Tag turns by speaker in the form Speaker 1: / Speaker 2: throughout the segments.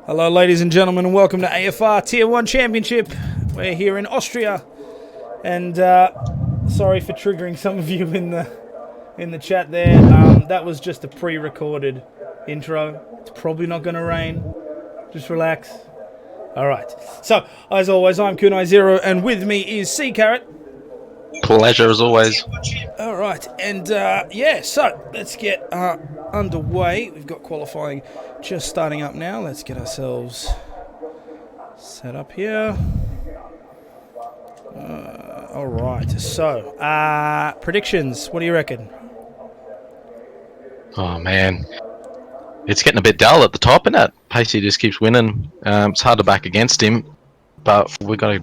Speaker 1: Hello, ladies and gentlemen, and welcome to AFR Tier 1 Championship. We're here in Austria, and sorry for triggering some of you in the chat there. That was just a pre-recorded intro. It's probably not going to rain. Just relax. All right. So, as always, I'm Kunai Zero, and with me is C Carrot.
Speaker 2: Pleasure as always.
Speaker 1: All right, and so let's get underway. We've got qualifying just starting up now. Let's get ourselves set up here. All right, so predictions. What do you reckon?
Speaker 2: Oh man, it's getting a bit dull at the top, isn't it? Pacey just keeps winning. It's hard to back against him, but we've got to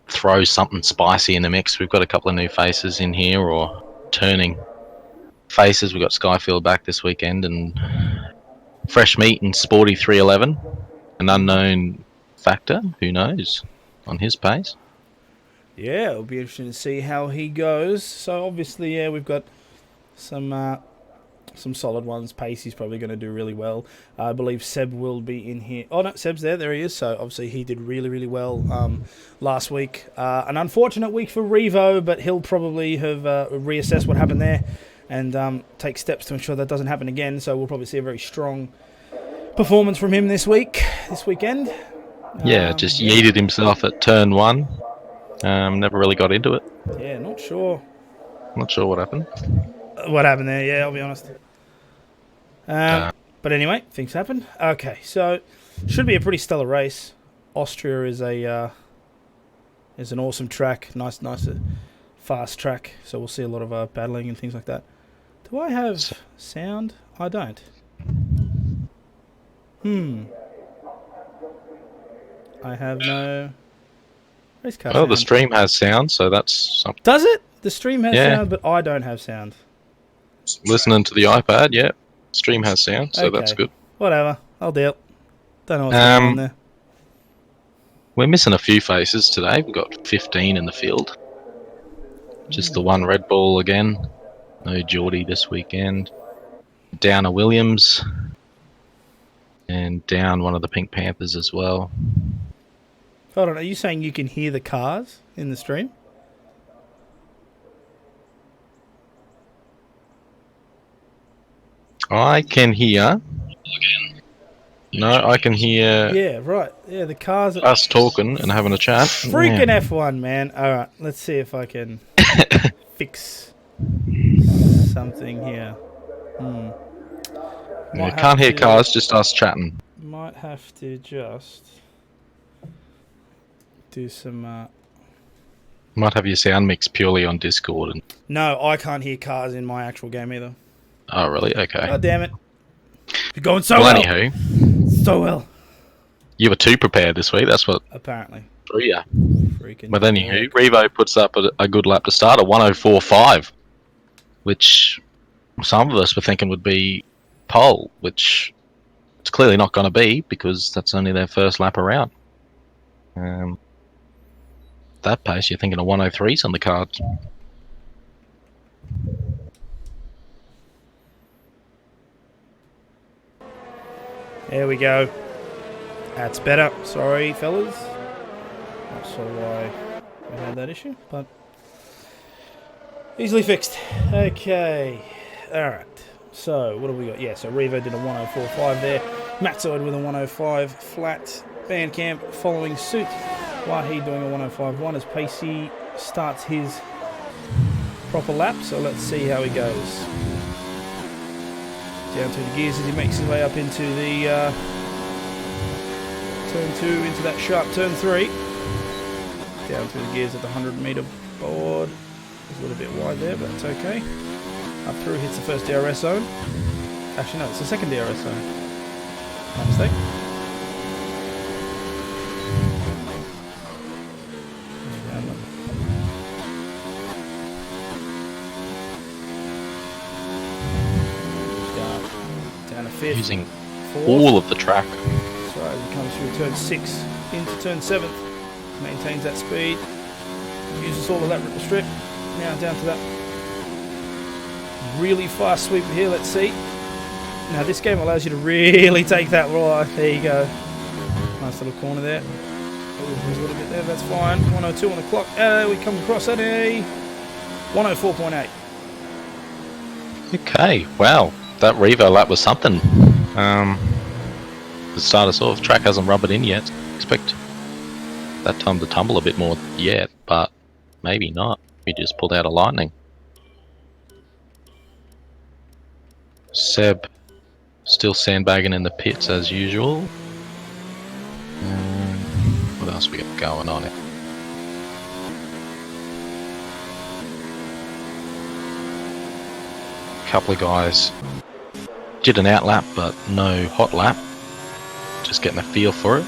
Speaker 2: throw something spicy in the mix. We've got a couple of new faces in here, or turning faces. We've got Skyfield back this weekend, and Fresh Meat and Sporty 311. An unknown factor, who knows, on his pace.
Speaker 1: Yeah, it'll be interesting to see how he goes. So obviously, yeah, we've got some solid ones. Pacey's probably going to do really well. I believe Seb will be in here. Oh, no, Seb's there. There he is. So, obviously, he did really, really well last week. An unfortunate week for Revo, but he'll probably have reassessed what happened there and take steps to ensure that doesn't happen again. So, we'll probably see a very strong performance from him this weekend.
Speaker 2: Yeah, just yeeted himself at turn one. Never really got into it.
Speaker 1: Yeah, not sure.
Speaker 2: Not sure what happened.
Speaker 1: What happened there, yeah, I'll be honest. But anyway, things happen. Okay, so should be a pretty stellar race. Austria is an awesome track, nice, fast track. So we'll see a lot of battling and things like that. Do I have sound? I don't. I have no race car.
Speaker 2: Well, the stream has sound, so that's something.
Speaker 1: Does it? The stream has sound, but I don't have sound.
Speaker 2: Listening to the iPad, yeah. Stream has sound, so okay. That's good.
Speaker 1: Whatever, I'll deal. Don't know what's going on there.
Speaker 2: We're missing a few faces today. We've got 15 in the field. Just the one Red Bull again. No Geordie this weekend. Down a Williams. And down one of the Pink Panthers as well.
Speaker 1: Hold on, are you saying you can hear the cars in the stream?
Speaker 2: I can hear. No, I can hear.
Speaker 1: Yeah, right. Yeah, the cars.
Speaker 2: Us talking and having a chat.
Speaker 1: Freaking yeah. F1, man. All right, let's see if I can fix something here.
Speaker 2: You can't hear cars, just us chatting.
Speaker 1: Might have to just do some.
Speaker 2: Might have your sound mix purely on Discord.
Speaker 1: No, I can't hear cars in my actual game either.
Speaker 2: Oh, really? Okay.
Speaker 1: God damn it. You're going so well.
Speaker 2: Anywho.
Speaker 1: So well.
Speaker 2: You were too prepared this week, that's what.
Speaker 1: Apparently.
Speaker 2: Oh, yeah.
Speaker 1: Freaking.
Speaker 2: But anywho, Revo puts up a good lap to start, a 104.5, which some of us were thinking would be pole, which it's clearly not going to be because that's only their first lap around. That pace, you're thinking of 103's on the cards.
Speaker 1: There we go. That's better. Sorry, fellas. Not sure why we had that issue, but easily fixed. Okay. Alright. So, what have we got? Yeah, so Revo did a 104.5 there. Matzoid with a 105 flat. Bandcamp following suit. Wahi doing a 105.1 as Pacey starts his proper lap. So let's see how he goes. Down through the gears as he makes his way up into the turn 2, into that sharp turn 3. Down through the gears at the 100-metre board. It's a little bit wide there, but it's okay. Up through, hits the first DRS zone. Actually, no, it's the second DRS zone. My mistake.
Speaker 2: Using all of the track.
Speaker 1: That's right, as he comes through turn 6 into turn 7. Maintains that speed. Uses all of that ripple strip. Now down to that really fast sweep here, let's see. Now this game allows you to really take that right. There you go. Nice little corner there. There's a little bit there, that's fine. 102 on the clock. We come across at a 104.8.
Speaker 2: Okay, wow. That Revo lap was something. The start us off. Track hasn't rubbed it in yet. Expect that time to tumble a bit more yet, but maybe not. We just pulled out a lightning. Seb still sandbagging in the pits as usual. What else we got going on here? Couple of guys did an out lap, but no hot lap. Just getting a feel for it.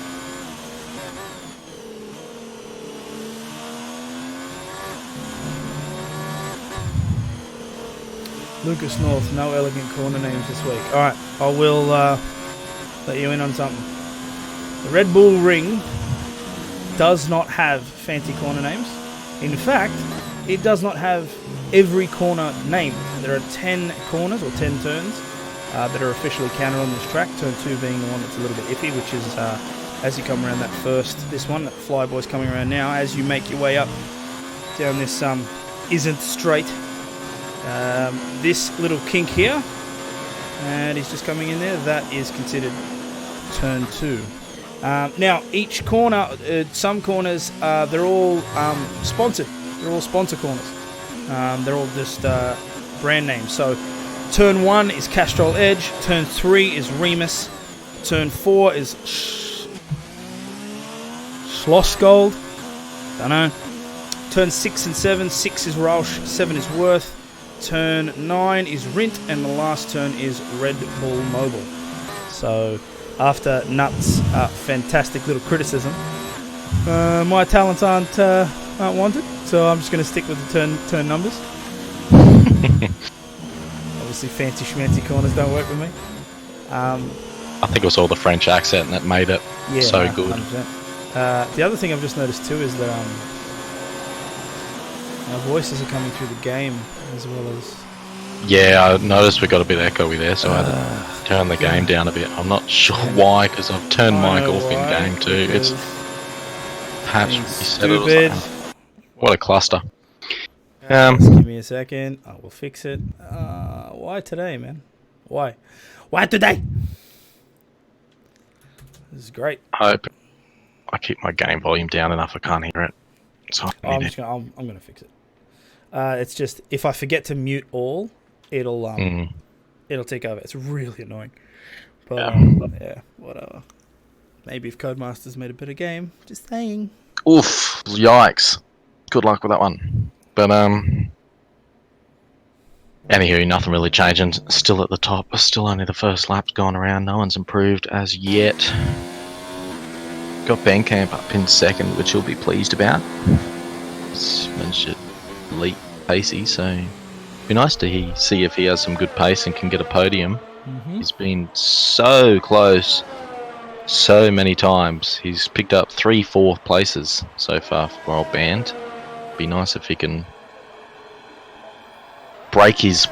Speaker 1: Lucas North, no elegant corner names this week. Alright, I will let you in on something. The Red Bull Ring does not have fancy corner names. In fact, it does not have every corner named. There are 10 corners or 10 turns that are officially counted on this track. Turn 2 being the one that's a little bit iffy, which is as you come around this one, that Flyboy's coming around now. As you make your way up down this isn't straight, this little kink here, and he's just coming in there, that is considered turn 2. Now, each corner, some corners, they're all sponsored. They're all sponsor corners. They're all just brand names. So, turn 1 is Castrol Edge. Turn 3 is Remus. Turn 4 is Schlossgold. Don't know. Turn 6 and 7. 6 is Roush. 7 is Worth. Turn 9 is Rint. And the last turn is Red Bull Mobile. So, after Nuts' fantastic little criticism, my talents aren't wanted, so I'm just going to stick with the turn numbers. Obviously, fancy schmancy corners don't work with me.
Speaker 2: I think it was all the French accent that made it so good.
Speaker 1: 100%. The other thing I've just noticed too is that our voices are coming through the game as well as...
Speaker 2: Yeah, I noticed we got a bit echoey there, so I had to turn the game down a bit. I'm not sure why, because I've turned mic off in game too. It's perhaps reset it or something. What a cluster.
Speaker 1: Just give me a second. I will fix it. Why today, man? Why? Why today? This is great.
Speaker 2: I hope I keep my game volume down enough I can't hear it. So
Speaker 1: I'm gonna fix it. It's just if I forget to mute all, it'll take over. It's really annoying. But yeah, whatever. Maybe if Codemasters made a better game. Just saying.
Speaker 2: Oof! Yikes! Good luck with that one. But anywho, nothing really changing. Still at the top. Still only the first lap's gone around. No one's improved as yet. Got Bandcamp up in second, which he'll be pleased about. He's managed to leap pacey, so it'd be nice to see if he has some good pace and can get a podium. He's been so close so many times. He's picked up 3 4th places so far for old Band. Be nice if he can break his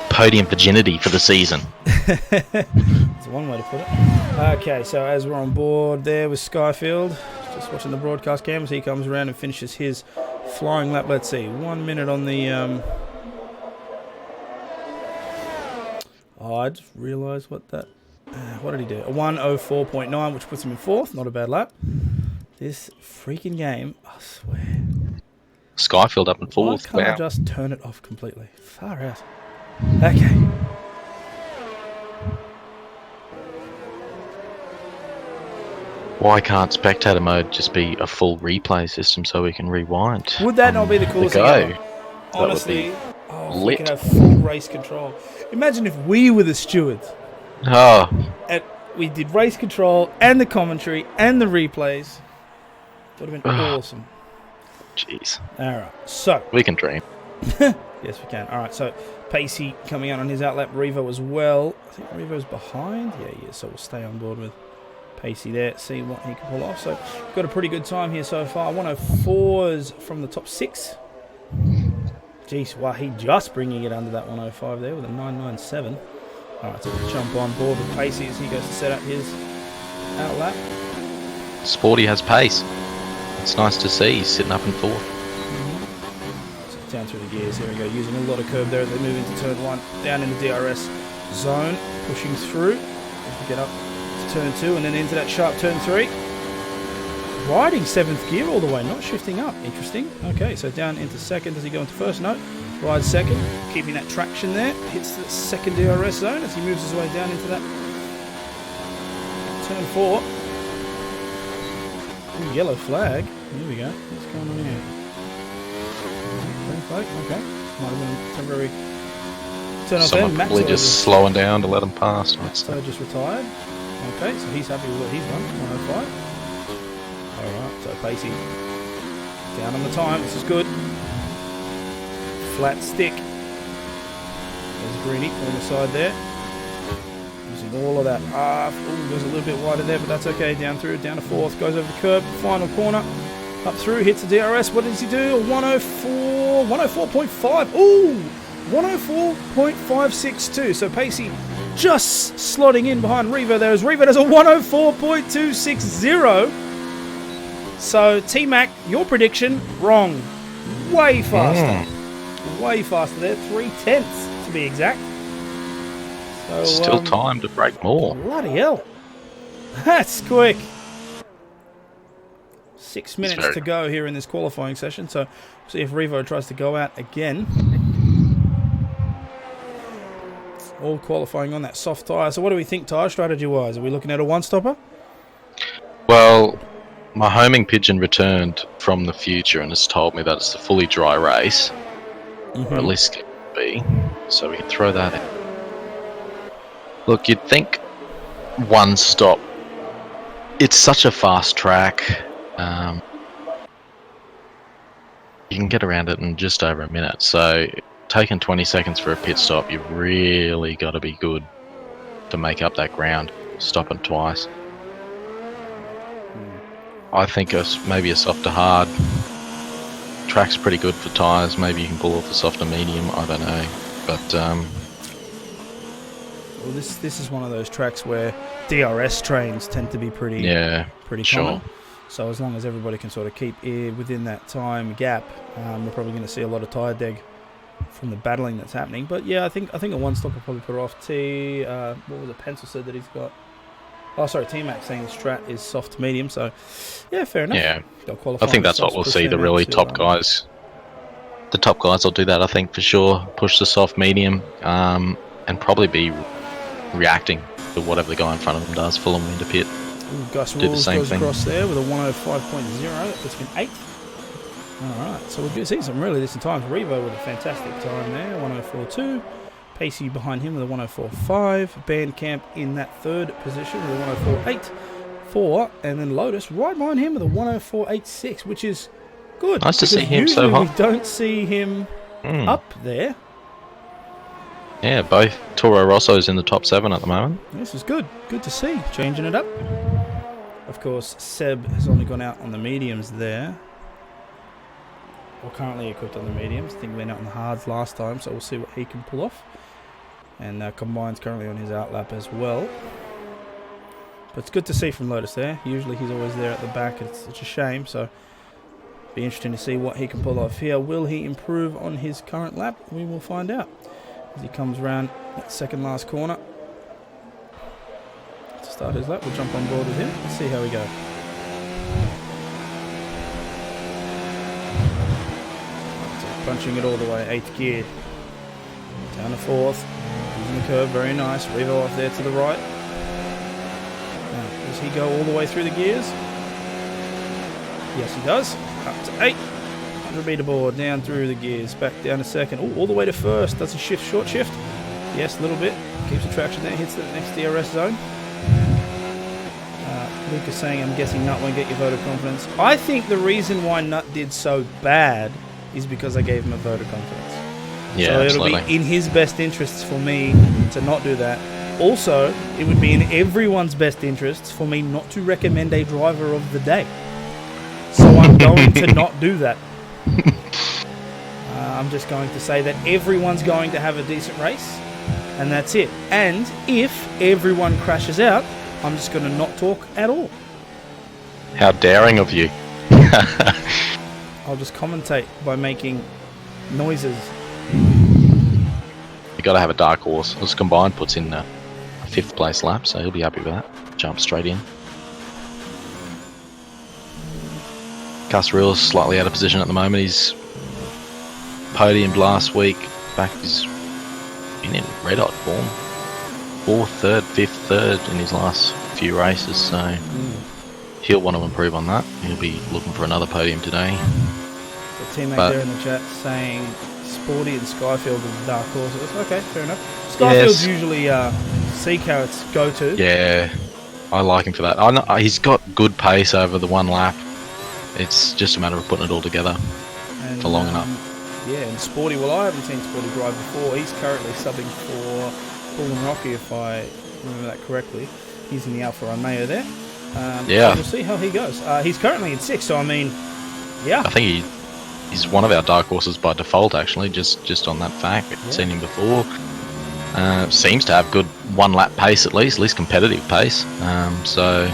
Speaker 2: podium virginity for the season.
Speaker 1: That's one way to put it. Okay, so as we're on board there with Skyfield, just watching the broadcast cameras, he comes around and finishes his flying lap. Let's see, 1 minute on the... I just realised what that... what did he do? A 104.9, which puts him in 4th. Not a bad lap. This freaking game, I swear.
Speaker 2: Skyfield up in 4th.
Speaker 1: Why can't I just turn it off completely? Far out. Okay.
Speaker 2: Why can't spectator mode just be a full replay system so we can rewind?
Speaker 1: Would that not be the coolest thing ever? Honestly, if we could have full race control. Imagine if we were the stewards.
Speaker 2: Oh.
Speaker 1: And we did race control and the commentary and the replays. Would have been awesome.
Speaker 2: Jeez.
Speaker 1: Alright, so.
Speaker 2: We can dream.
Speaker 1: Yes, we can. Alright, so Pacey coming out on his outlap. Revo as well. I think Revo's behind. Yeah, so we'll stay on board with Pacey there. See what he can pull off. So, got a pretty good time here so far. 104s from the top 6. Jeez, wow, he just bringing it under that 105 there with a 997. Alright, so we'll jump on board with Pacey as he goes to set up his outlap.
Speaker 2: Sporty has pace. It's nice to see. He's sitting up in fourth.
Speaker 1: So down through the gears. Here we go. Using a lot of curb there as they move into turn 1. Down in the DRS zone. Pushing through. As we get up to turn 2 and then into that sharp turn 3. Riding 7th gear all the way, not shifting up. Interesting. Okay, so down into second. Does he go into first? No. Rides second. Keeping that traction there. Hits the second DRS zone as he moves his way down into that turn 4. Ooh, yellow flag. Here we go. What's going on here? Green flag. Okay. Might have been temporary turn off there.
Speaker 2: Someone probably just slowing down to let him pass.
Speaker 1: So just retired. Okay, so he's happy with what he's done. 105. Alright, so Pacey down on the time. This is good. Flat stick. There's Greeny on the side there. Using all of that. Goes a little bit wider there, but that's okay. Down through, down to fourth. Goes over the curb. Final corner. Up through. Hits the DRS. What does he do? 104. 104.5. Ooh! 104.562. So Pacey just slotting in behind Revo there as Revo does a 104.260. So T-Mac, your prediction, wrong. Way faster. Way faster there. 0.3 to be exact. So,
Speaker 2: still time to break more.
Speaker 1: Bloody hell. That's quick. 6 minutes to go here in this qualifying session. So see if Revo tries to go out again. All qualifying on that soft tyre. So what do we think tyre strategy-wise? Are we looking at a one-stopper?
Speaker 2: Well, my homing pigeon returned from the future and has told me that it's a fully dry race. Or at least it could be. So we can throw that in. Look, you'd think one stop. It's such a fast track. You can get around it in just over a minute. So taking 20 seconds for a pit stop, you've really got to be good to make up that ground. Stopping twice. I think maybe a soft to hard. Track's pretty good for tyres. Maybe you can pull off a softer medium. I don't know. But
Speaker 1: well, this is one of those tracks where DRS trains tend to be pretty common. So as long as everybody can sort of keep within that time gap, we're probably going to see a lot of tyre deg from the battling that's happening. But yeah, I think a one stop will probably put her off. What was it? Pencil said that he's got. Oh, sorry, T-Mac saying the strat is soft to medium. So yeah, fair enough.
Speaker 2: Yeah, I think that's what we'll see. The really top guys. The top guys will do that, I think, for sure. Push the soft medium, and probably be reacting to whatever the guy in front of them does. Full them into pit.
Speaker 1: Ooh, Gus Rules goes across there with a 105.0. That puts him in 8th. Alright, so we'll see some really decent times. Revo with a fantastic time there, 104.2. Pacey behind him with a 104.5. Bandcamp in that third position with a 104.8. And then Lotus right behind him with a 104.86, which is good.
Speaker 2: Nice to see him so high.
Speaker 1: We don't see him up there.
Speaker 2: Yeah, both Toro Rosso's in the top 7 at the moment.
Speaker 1: This is good. Good to see. Changing it up. Of course, Seb has only gone out on the mediums there. Or currently equipped on the mediums. I think we went out on the hards last time, so we'll see what he can pull off. And Combine's currently on his outlap as well. But it's good to see from Lotus there. Usually he's always there at the back. It's a shame, so be interesting to see what he can pull off here. Will he improve on his current lap? We will find out as he comes around that second last corner. To start his lap, we'll jump on board with him. Let's see how we go. Punching it all the way, 8th gear. Down to 4th. Using the curve, very nice. Revo off there to the right. Now, does he go all the way through the gears? Yes, he does. Up to 8. 100 metre board, down through the gears. Back down to second. Oh, all the way to first. Does a shift, short shift. Yes, a little bit. Keeps the traction there. Hits the next DRS zone. Luke is saying, I'm guessing Nut won't get your vote of confidence. I think the reason why Nut did so bad is because I gave him a vote of confidence.
Speaker 2: Yeah,
Speaker 1: so
Speaker 2: absolutely.
Speaker 1: It'll be in his best interests for me to not do that. Also, it would be in everyone's best interests for me not to recommend a driver of the day. So I'm going to not do that. I'm just going to say that everyone's going to have a decent race, and that's it. And if everyone crashes out, I'm just going to not talk at all.
Speaker 2: How daring of you.
Speaker 1: I'll just commentate by making noises.
Speaker 2: You got to have a dark horse. This combined puts in a 5th place lap, so he'll be happy with that. Jump straight in. Gus Reel's slightly out of position at the moment. He's podiumed last week. He's been in red hot form. 4th, 3rd, 5th, 3rd in his last few races, so he'll want to improve on that. He'll be looking for another podium today.
Speaker 1: The teammate there in the chat saying Sporty and Skyfield are the dark horses. Okay, fair enough. Skyfield's usually Sea Carrot's go-to.
Speaker 2: Yeah, I like him for that. I know, he's got good pace over the one lap. It's just a matter of putting it all together for long enough.
Speaker 1: Yeah, and Sporty, well, I haven't seen Sporty drive before. He's currently subbing for Bull and Rocky, if I remember that correctly. He's in the Alpha Romeo there. So we'll see how he goes. He's currently in 6th, so I mean, yeah.
Speaker 2: I think he's one of our dark horses by default, actually, just on that fact. We've seen him before. Seems to have good one-lap pace at least competitive pace. So,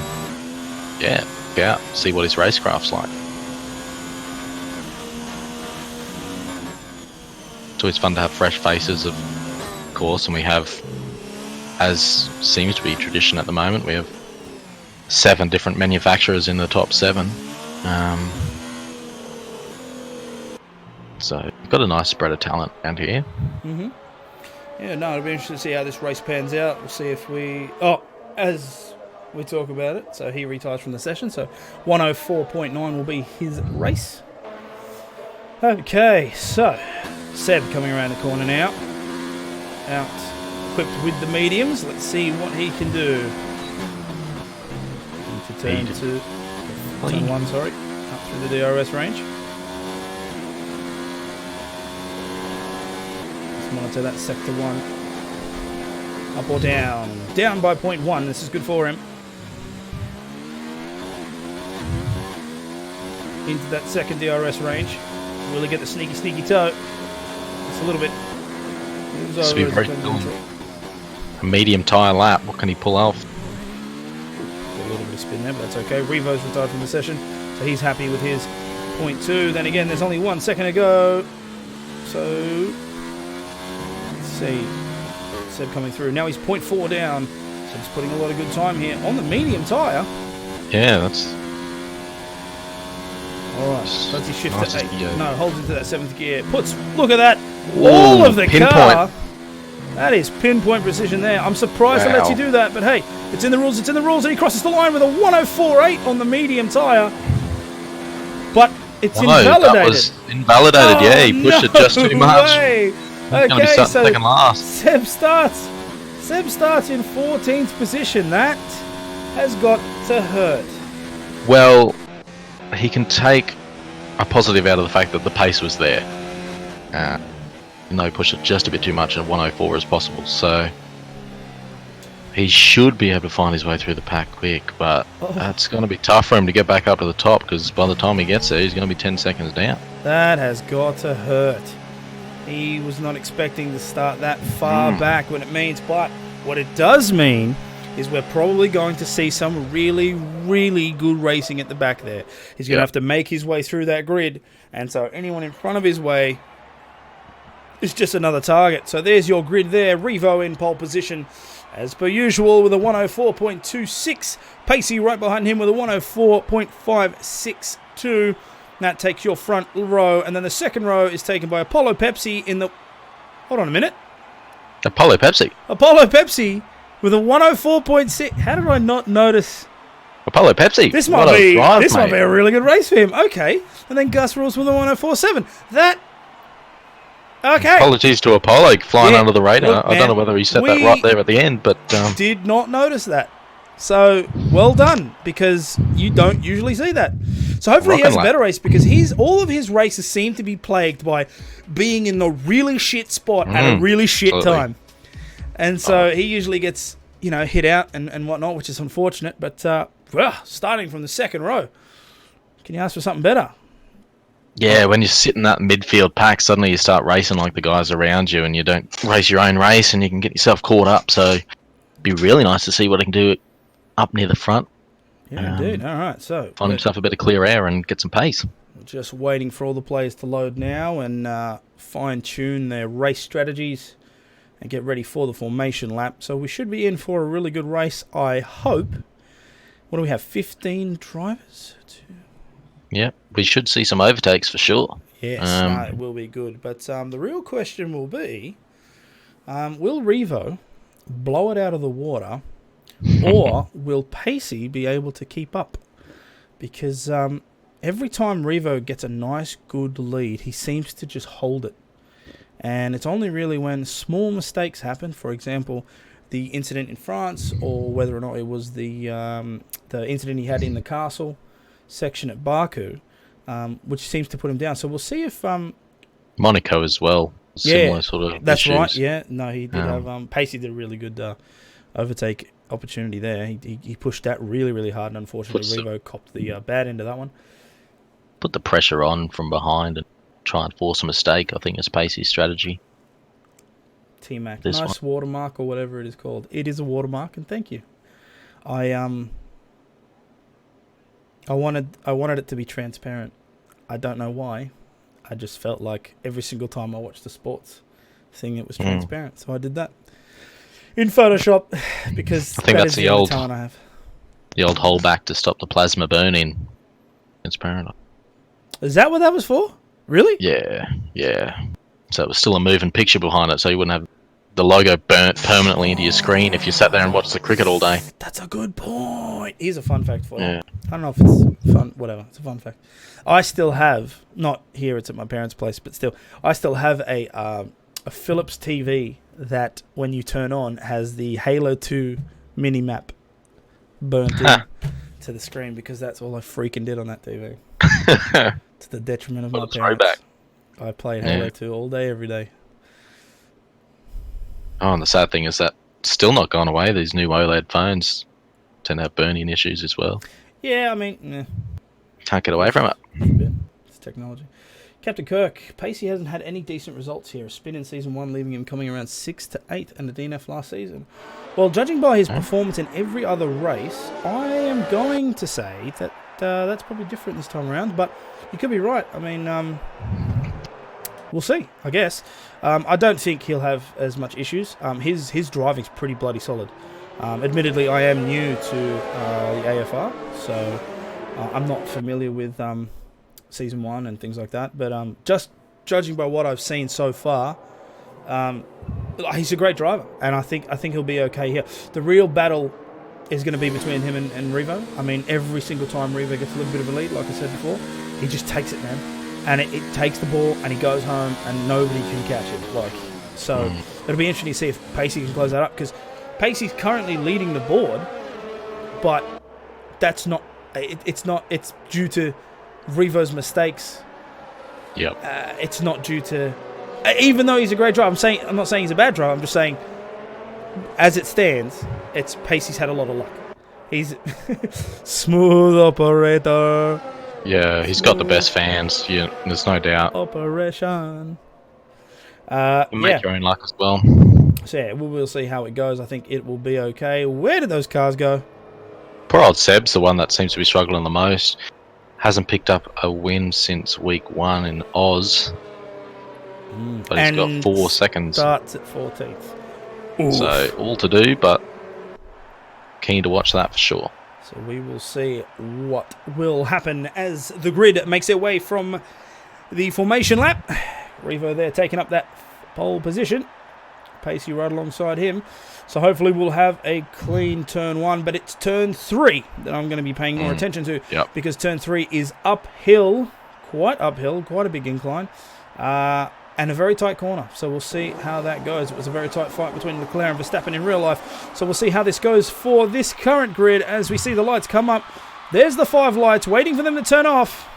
Speaker 2: yeah, see what his racecraft's like. It's always fun to have fresh faces, of course, and we have, as seems to be tradition at the moment, we have 7 different manufacturers in the top 7. So we've got a nice spread of talent around here.
Speaker 1: Yeah, no, it'll be interesting to see how this race pans out. We'll see if as we talk about it, so he retires from the session, so 104.9 will be his race. Okay, so Seb coming around the corner now, out equipped with the mediums. Let's see what he can do. Into turn 1, up through the DRS range. Let's monitor that sector 1. Up or down? Down by 0.1. This is good for him. Into that second DRS range. Will he get the sneaky toe? It's a little bit.
Speaker 2: This will be very cool. A medium tyre lap. What can he pull off?
Speaker 1: Got a little bit of spin there, but that's okay. Revo's retired from the session, so he's happy with his 0.2. Then again, there's only 1 second to go. So let's see. Seb coming through. Now he's 0.4 down. So he's putting a lot of good time here on the medium tyre.
Speaker 2: Yeah, that's.
Speaker 1: Alright, does he shift
Speaker 2: nice
Speaker 1: to 8?
Speaker 2: gear.
Speaker 1: No, holds into that 7th gear. Look at that! All of the
Speaker 2: pinpoint.
Speaker 1: car! That is pinpoint precision there. I'm surprised it lets you do that, but hey, it's in the rules, and he crosses the line with a 104.8 on the medium tyre. But it's invalidated.
Speaker 2: That was invalidated, he pushed it just too much.
Speaker 1: Way.
Speaker 2: Okay, so second last.
Speaker 1: Seb starts in 14th position. That has got to hurt.
Speaker 2: Well, he can take a positive out of the fact that the pace was there. Even though he pushed it just a bit too much at 104 as possible, so he should be able to find his way through the pack quick, but it's going to be tough for him to get back up to the top, because by the time he gets there, he's going to be 10 seconds down.
Speaker 1: That has got to hurt. He was not expecting to start that far back when it means, but what it does mean is we're probably going to see some really, really good racing at the back there. He's going to have to make his way through that grid, and so anyone in front of his way is just another target. So there's your grid there. Revo in pole position as per usual with a 104.26. Pacey right behind him with a 104.562. That takes your front row, and then the second row is taken by Apollo Pepsi in the... Hold on a minute.
Speaker 2: Apollo Pepsi
Speaker 1: With a 104.6. How did I not notice?
Speaker 2: Apollo Pepsi.
Speaker 1: This might be a really good race for him. Okay. And then Gus Rules with a 104.7. Okay.
Speaker 2: Apologies to Apollo flying under the radar. Look, I don't know whether he said that right there at the end, but...
Speaker 1: did not notice that. So, well done, because you don't usually see that. So hopefully he has a better race, because all of his races seem to be plagued by being in the really shit spot at a really shit time. And so he usually gets, hit out and whatnot, which is unfortunate. But starting from the second row, can you ask for something better?
Speaker 2: Yeah, when you sit in that midfield pack, suddenly you start racing like the guys around you, and you don't race your own race, and you can get yourself caught up. So it'd be really nice to see what he can do up near the front.
Speaker 1: Yeah, indeed. All right, so
Speaker 2: Find himself a bit of clear air and get some pace.
Speaker 1: we're just waiting for all the players to load now and fine-tune their race strategies and get ready for the formation lap. So we should be in for a really good race, I hope. What do we have, 15 drivers?
Speaker 2: Yeah, we should see some overtakes for sure.
Speaker 1: Yes, it will be good. But the real question will be, will Revo blow it out of the water, or will Pacey be able to keep up? Because every time Revo gets a nice, good lead, he seems to just hold it. And it's only really when small mistakes happen, for example, the incident in France, or whether or not it was the incident he had in the castle section at Baku, which seems to put him down. So we'll see if
Speaker 2: Monaco as well. Similar sort of
Speaker 1: that's
Speaker 2: issues.
Speaker 1: right. Yeah, no, he did have Pacey did a really good overtake opportunity there. He pushed that really, really hard, and unfortunately Revo copped the bad end of that one.
Speaker 2: Put the pressure on from behind and try and force a mistake. I think is Pacey's strategy.
Speaker 1: T-Mac, nice watermark or whatever it is called. It is a watermark, and thank you. I wanted it to be transparent. I don't know why. I just felt like every single time I watched the sports thing, it was transparent. So I did that in Photoshop because
Speaker 2: I think that's the old
Speaker 1: talent I have.
Speaker 2: The old holdback to stop the plasma burning. Transparent.
Speaker 1: Is that what that was for? Really?
Speaker 2: Yeah. So it was still a moving picture behind it, so you wouldn't have the logo burnt permanently into your screen if you sat there and watched the cricket all day.
Speaker 1: That's a good point. Here's a fun fact for you. I don't know if it's fun, whatever. It's a fun fact. I still have, not here, it's at my parents' place, but still, I still have a Philips TV that, when you turn on, has the Halo 2 mini-map burnt in to the screen, because that's all I freaking did on that TV. To the detriment of my parents. I played Halo 2 all day, every day.
Speaker 2: Oh, and the sad thing is that still not gone away. These new OLED phones tend to have burning issues as well.
Speaker 1: Yeah, I mean,
Speaker 2: can't get away from it.
Speaker 1: It's technology. Captain Kirk, Pacey hasn't had any decent results here. A spin in Season 1, leaving him coming around 6th to 8th in the DNF last season. Well, judging by his performance in every other race, I am going to say that that's probably different this time around, but you could be right. I mean, we'll see, I guess. I don't think he'll have as much issues. His driving's pretty bloody solid. Admittedly, I am new to the AFR, so I'm not familiar with Season 1 and things like that. But just judging by what I've seen so far, he's a great driver, and I think he'll be okay here. The real battle is going to be between him and Revo. I mean, every single time Revo gets a little bit of a lead, like I said before, he just takes it, man. And it takes the ball, and he goes home, and nobody can catch it. So it'll be interesting to see if Pacey can close that up, because Pacey's currently leading the board, but that's not. It's not. It's due to Revo's mistakes.
Speaker 2: Yep.
Speaker 1: It's not due to. Even though he's a great driver, I'm not saying he's a bad driver. I'm just saying, as it stands, it's Pacey's had a lot of luck. He's smooth operator.
Speaker 2: Yeah, he's got the best fans. Yeah, there's no doubt.
Speaker 1: Operation.
Speaker 2: You make your own luck as well.
Speaker 1: So yeah, we'll see how it goes. I think it will be okay. Where did those cars go?
Speaker 2: Poor old Seb's the one that seems to be struggling the most. Hasn't picked up a win since week 1 in Oz. But he's got 4 seconds.
Speaker 1: Starts at 14th. Oof.
Speaker 2: So all to do, but keen to watch that for sure.
Speaker 1: So we will see what will happen as the grid makes their way from the formation lap. Revo there taking up that pole position. Pacey right alongside him. So hopefully we'll have a clean turn 1, but it's turn 3 that I'm going to be paying more attention to, because turn 3 is uphill, quite a big incline, and a very tight corner. So we'll see how that goes. It was a very tight fight between Leclerc and Verstappen in real life. So we'll see how this goes for this current grid as we see the lights come up. There's the 5 lights waiting for them to turn off.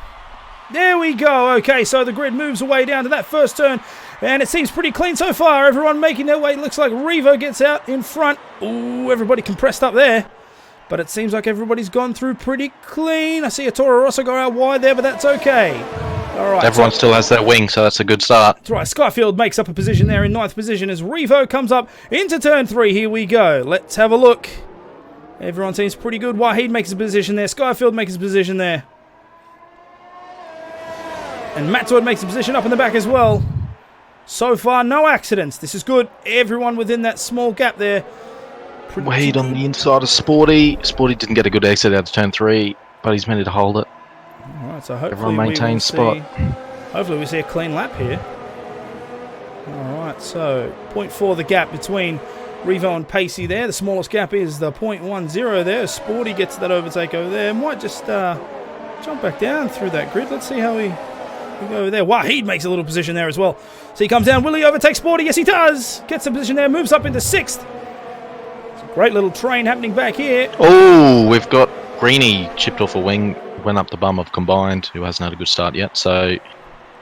Speaker 1: There we go. Okay, so the grid moves away down to that first turn, and it seems pretty clean so far. Everyone making their way. Looks like Revo gets out in front. Ooh, everybody compressed up there. But it seems like everybody's gone through pretty clean. I see a Toro Rosso go out wide there, but that's okay. All right.
Speaker 2: Everyone still has their wing, so that's a good start.
Speaker 1: That's right. Skyfield makes up a position there in 9th position as Revo comes up into turn 3. Here we go. Let's have a look. Everyone seems pretty good. Wahid makes a position there. Skyfield makes a position there. And Mattoid makes a position up in the back as well. So far, no accidents. This is good. Everyone within that small gap there.
Speaker 2: Wade on the inside of Sporty. Sporty didn't get a good exit out of turn 3, but he's managed to hold it.
Speaker 1: All right, so hopefully
Speaker 2: everyone maintains spot.
Speaker 1: Hopefully we see a clean lap here. All right, so 0.4 the gap between Revo and Pacey there. The smallest gap is the 0.10 there. Sporty gets that overtake over there. Might just jump back down through that grid. Let's see how we go over there. Wahid makes a little position there as well. So he comes down. Will he overtake Sporty? Yes, he does. Gets a position there. Moves up into 6th. It's a great little train happening back here.
Speaker 2: Oh, we've got Greeny chipped off a wing. Went up the bum of Combined, who hasn't had a good start yet. So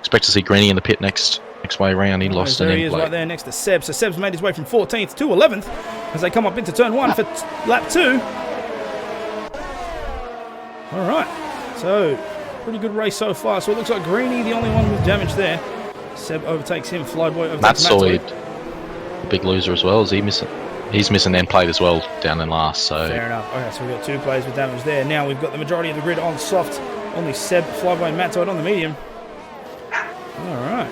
Speaker 2: expect to see Greeny in the pit next way around. He lost an
Speaker 1: there
Speaker 2: end
Speaker 1: he is
Speaker 2: plate.
Speaker 1: right there next to Seb. So Seb's made his way from 14th to 11th as they come up into turn 1 for lap 2. All right. So pretty good race so far. So it looks like Greeny the only one with damage there. Seb overtakes him. Flyboy overtakes
Speaker 2: Matsoid, the big loser as well. Is he missing? He's missing end plate as well down in last. So
Speaker 1: fair enough. Okay, so we've got 2 players with damage there. Now we've got the majority of the grid on soft. Only Seb, Flyboy, and Mattoid on the medium. All right.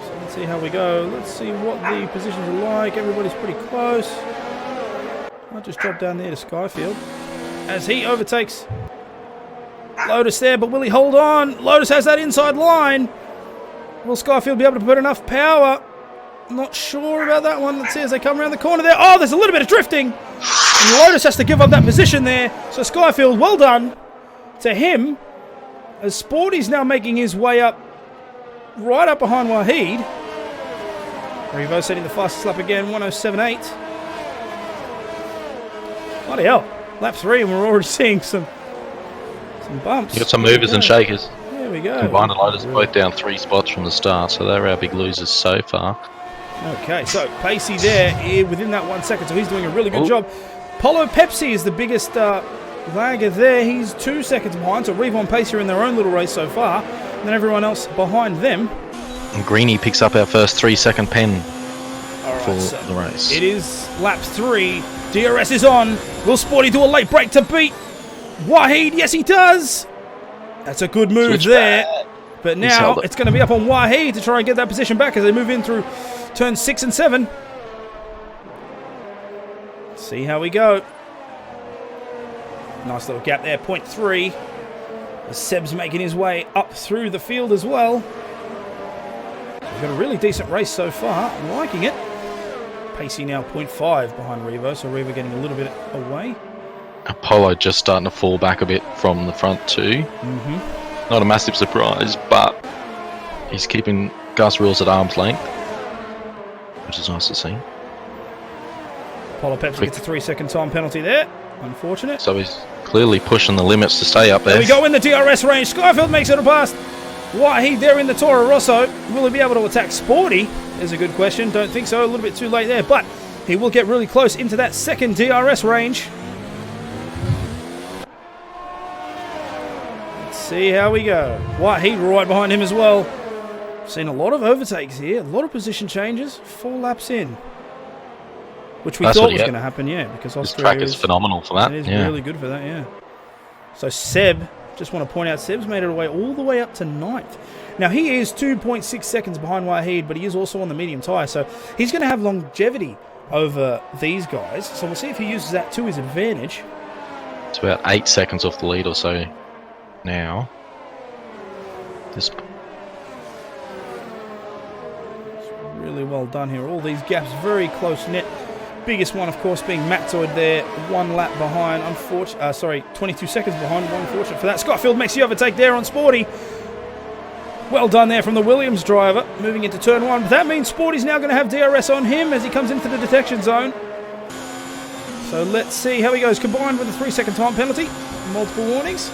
Speaker 1: So let's see how we go. Let's see what the positions are like. Everybody's pretty close. I'll just drop down there to Skyfield as he overtakes Lotus there, but will he hold on? Lotus has that inside line. Will Skyfield be able to put enough power? Not sure about that one. Let's see as they come around the corner there. Oh, there's a little bit of drifting. And Lotus has to give up that position there. So Skyfield, well done to him. As Sporty's now making his way up, right up behind Wahid. Revo setting the fastest lap again, 107.8. Bloody hell. Lap 3 and we're already seeing some bumps.
Speaker 2: you got some movers and shakers.
Speaker 1: There we go.
Speaker 2: Combined and Lotus both down 3 spots from the start, so they're our big losers so far.
Speaker 1: Okay, so Pacey there within that 1 second, so he's doing a really good job. Polo Pepsi is the biggest lagger there. He's 2 seconds behind, so Revo and Pacey are in their own little race so far, and then everyone else behind them.
Speaker 2: And Greeny picks up our first 3-second pen for
Speaker 1: So
Speaker 2: the race.
Speaker 1: it is lap 3. DRS is on. Will Sporty do a late break to beat Wahid? Yes, he does. That's a good move there. But now it's going to be up on Wahid to try and get that position back as they move in through turns 6 and 7. See how we go. Nice little gap there, 0.3. As Seb's making his way up through the field as well. We've got a really decent race so far. I'm liking it. Pacey now 0.5 behind Revo, so Revo getting a little bit away.
Speaker 2: Apollo just starting to fall back a bit from the front too. Not a massive surprise, but he's keeping Gus Reels at arm's length, which is nice to see.
Speaker 1: Apollo Pepsi gets a 3-second time penalty there. Unfortunate.
Speaker 2: So he's clearly pushing the limits to stay up there.
Speaker 1: There we go in the DRS range. Skyfield makes it a pass. Wahid there in the Toro Rosso. Will he be able to attack Sporty? Is a good question. Don't think so. A little bit too late there, but he will get really close into that second DRS range. Let's see how we go. Wahid right behind him as well. Seen a lot of overtakes here. A lot of position changes. 4 laps in. Which we thought was going to happen, yeah, because
Speaker 2: This
Speaker 1: Austria
Speaker 2: track is phenomenal for that.
Speaker 1: It is really good for that, yeah. So Seb, just want to point out, Seb's made it away all the way up to 9th. Now, he is 2.6 seconds behind Wahid, but he is also on the medium tyre, so he's going to have longevity over these guys. So we'll see if he uses that to his advantage.
Speaker 2: It's about 8 seconds off the lead or so now. This
Speaker 1: Really well done here. All these gaps very close knit. Biggest one, of course, being Mattoid there. 1 lap behind. 22 seconds behind. Unfortunate for that. Scottfield makes the overtake there on Sporty. Well done there from the Williams driver. Moving into turn 1. But that means Sporty's now going to have DRS on him as he comes into the detection zone. So let's see how he goes. Combined with a 3-second time penalty. Multiple warnings.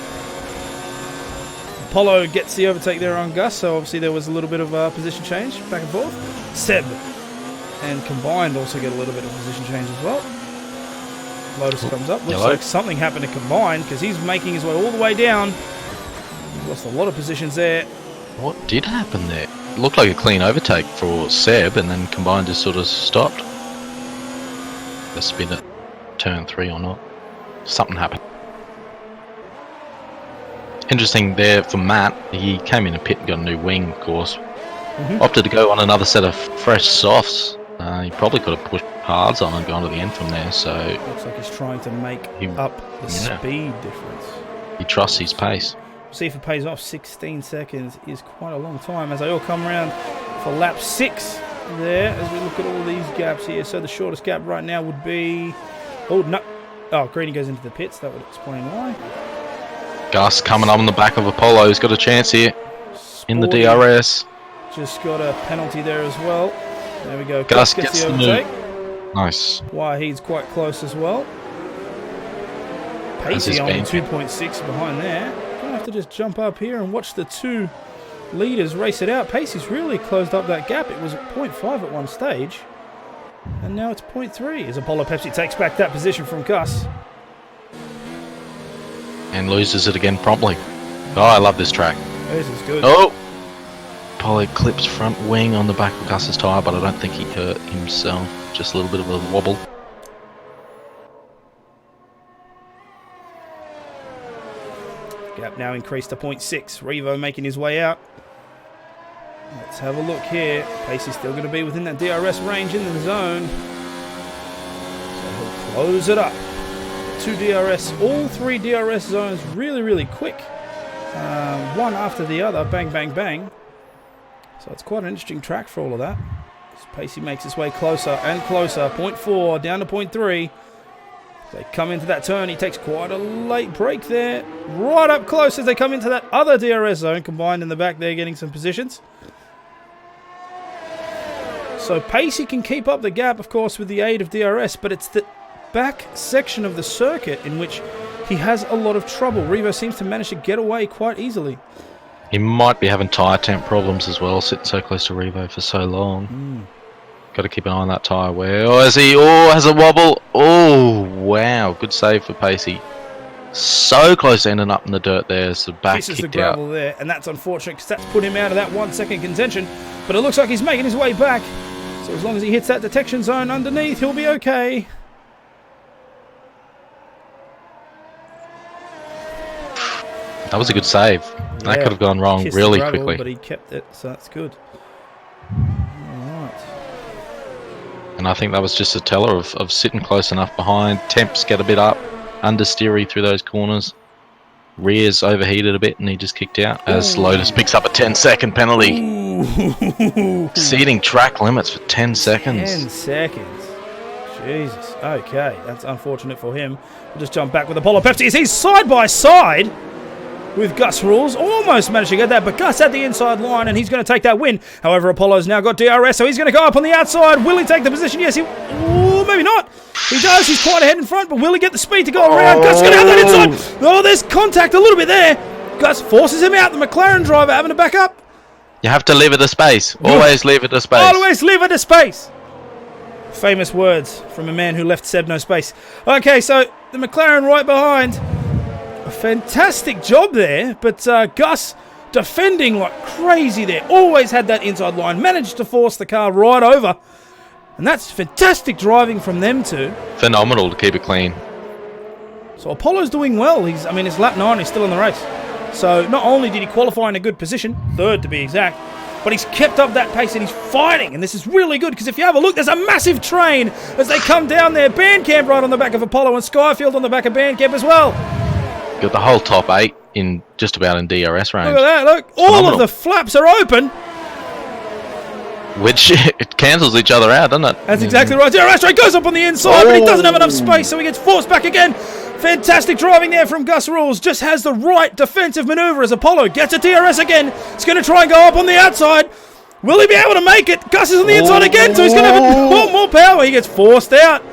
Speaker 1: Apollo gets the overtake there on Gus. So obviously there was a little bit of position change back and forth. Seb and Combined also get a little bit of position change as well. Lotus comes up. Looks like something happened to Combined because he's making his way all the way down. He's lost a lot of positions there.
Speaker 2: What did happen there? It looked like a clean overtake for Seb, and then combined just sort of stopped. The spin at turn 3 or not. Something happened. Interesting there for Matt. He came in a pit and got a new wing, of course. Opted to go on another set of fresh softs. He probably could have pushed hards on and gone to the end from there. So
Speaker 1: looks like he's trying to make up the speed difference.
Speaker 2: He trusts his pace.
Speaker 1: See if it pays off. 16 seconds is quite a long time as they all come around for lap 6 there as we look at all these gaps here. So the shortest gap right now would be... Oh, no. Oh, Greeny goes into the pits. That would explain why.
Speaker 2: Gus coming up on the back of Apollo. He's got a chance here in the DRS.
Speaker 1: Just got a penalty there as well. There we go.
Speaker 2: Gus gets the overtake. Nice.
Speaker 1: He's quite close as well. Pacey on 2.6 behind there. Gonna have to just jump up here and watch the two leaders race it out. Pacey's really closed up that gap. It was at 0.5 at one stage, and now it's 0.3 as Apollo Pepsi takes back that position from Gus.
Speaker 2: And loses it again promptly. Oh, I love this track.
Speaker 1: This is good.
Speaker 2: Oh! Apollo clips front wing on the back of Gus's tyre, but I don't think he hurt himself. Just a little bit of a wobble.
Speaker 1: Gap now increased to 0.6. Revo making his way out. Let's have a look here. Pacey's still going to be within that DRS range in the zone. So he'll close it up. 2 DRS, all 3 DRS zones really, really quick. One after the other, bang, bang, bang. So it's quite an interesting track for all of that. As Pacey makes his way closer and closer. 0.4 down to 0.3. They come into that turn. He takes quite a late break there. Right up close as they come into that other DRS zone. Combined in the back there, getting some positions. So Pacey can keep up the gap, of course, with the aid of DRS. But it's the back section of the circuit in which he has a lot of trouble. Revo seems to manage to get away quite easily.
Speaker 2: He might be having tyre temp problems as well, sitting so close to Revo for so long. Got to keep an eye on that tyre wear. Oh, has a wobble. Oh, wow. Good save for Pacey. So close to ending up in the dirt there. So back
Speaker 1: This is
Speaker 2: kicked
Speaker 1: the gravel
Speaker 2: out.
Speaker 1: there, and that's unfortunate because that's put him out of that 1 second contention. But it looks like he's making his way back. So as long as he hits that detection zone underneath, he'll be okay.
Speaker 2: That was a good save. That could have gone wrong
Speaker 1: Kissed
Speaker 2: really
Speaker 1: the gravel,
Speaker 2: quickly.
Speaker 1: but he kept it, so that's good. Alright.
Speaker 2: And I think that was just a teller of sitting close enough behind. Temps get a bit up. Understeery through those corners. Rears overheated a bit and he just kicked out. As Lotus picks up a 10-second penalty. Exceeding track limits for 10 seconds.
Speaker 1: 10 seconds. Jesus. Okay, that's unfortunate for him. We'll just jump back with Apollo Pepsi as he's side by side with Gus Rules. Almost managed to get that, but Gus at the inside line and he's going to take that win. However, Apollo's now got DRS, so he's going to go up on the outside. Will he take the position? Yes, he... Ooh, maybe not. He does. He's quite ahead in front, but will he get the speed to go around? Gus is going to have that inside. Oh, there's contact a little bit there. Gus forces him out. The McLaren driver having to back up.
Speaker 2: You have to leave it a space. Always leave it a space.
Speaker 1: Always leave it a space. Famous words from a man who left Seb no space. Okay, so the McLaren right behind. A fantastic job there, but Gus defending like crazy there. Always had that inside line. Managed to force the car right over. And that's fantastic driving from them two.
Speaker 2: Phenomenal to keep it clean.
Speaker 1: So Apollo's doing well. It's lap 9. He's still in the race. So not only did he qualify in a good position, 3rd to be exact, but he's kept up that pace and he's fighting. And this is really good because if you have a look, there's a massive train as they come down there. Bandcamp right on the back of Apollo and Skyfield on the back of Bandcamp as well.
Speaker 2: Got the whole top 8 in just about in DRS range.
Speaker 1: Look at that. Look, all of the flaps are open.
Speaker 2: Which it cancels each other out, doesn't it?
Speaker 1: That's exactly right. DRS right goes up on the inside, but he doesn't have enough space, so he gets forced back again. Fantastic driving there from Gus Rules. Just has the right defensive maneuver as Apollo gets a DRS again. He's going to try and go up on the outside. Will he be able to make it? Gus is on the inside again, so he's going to have more power. He gets forced out.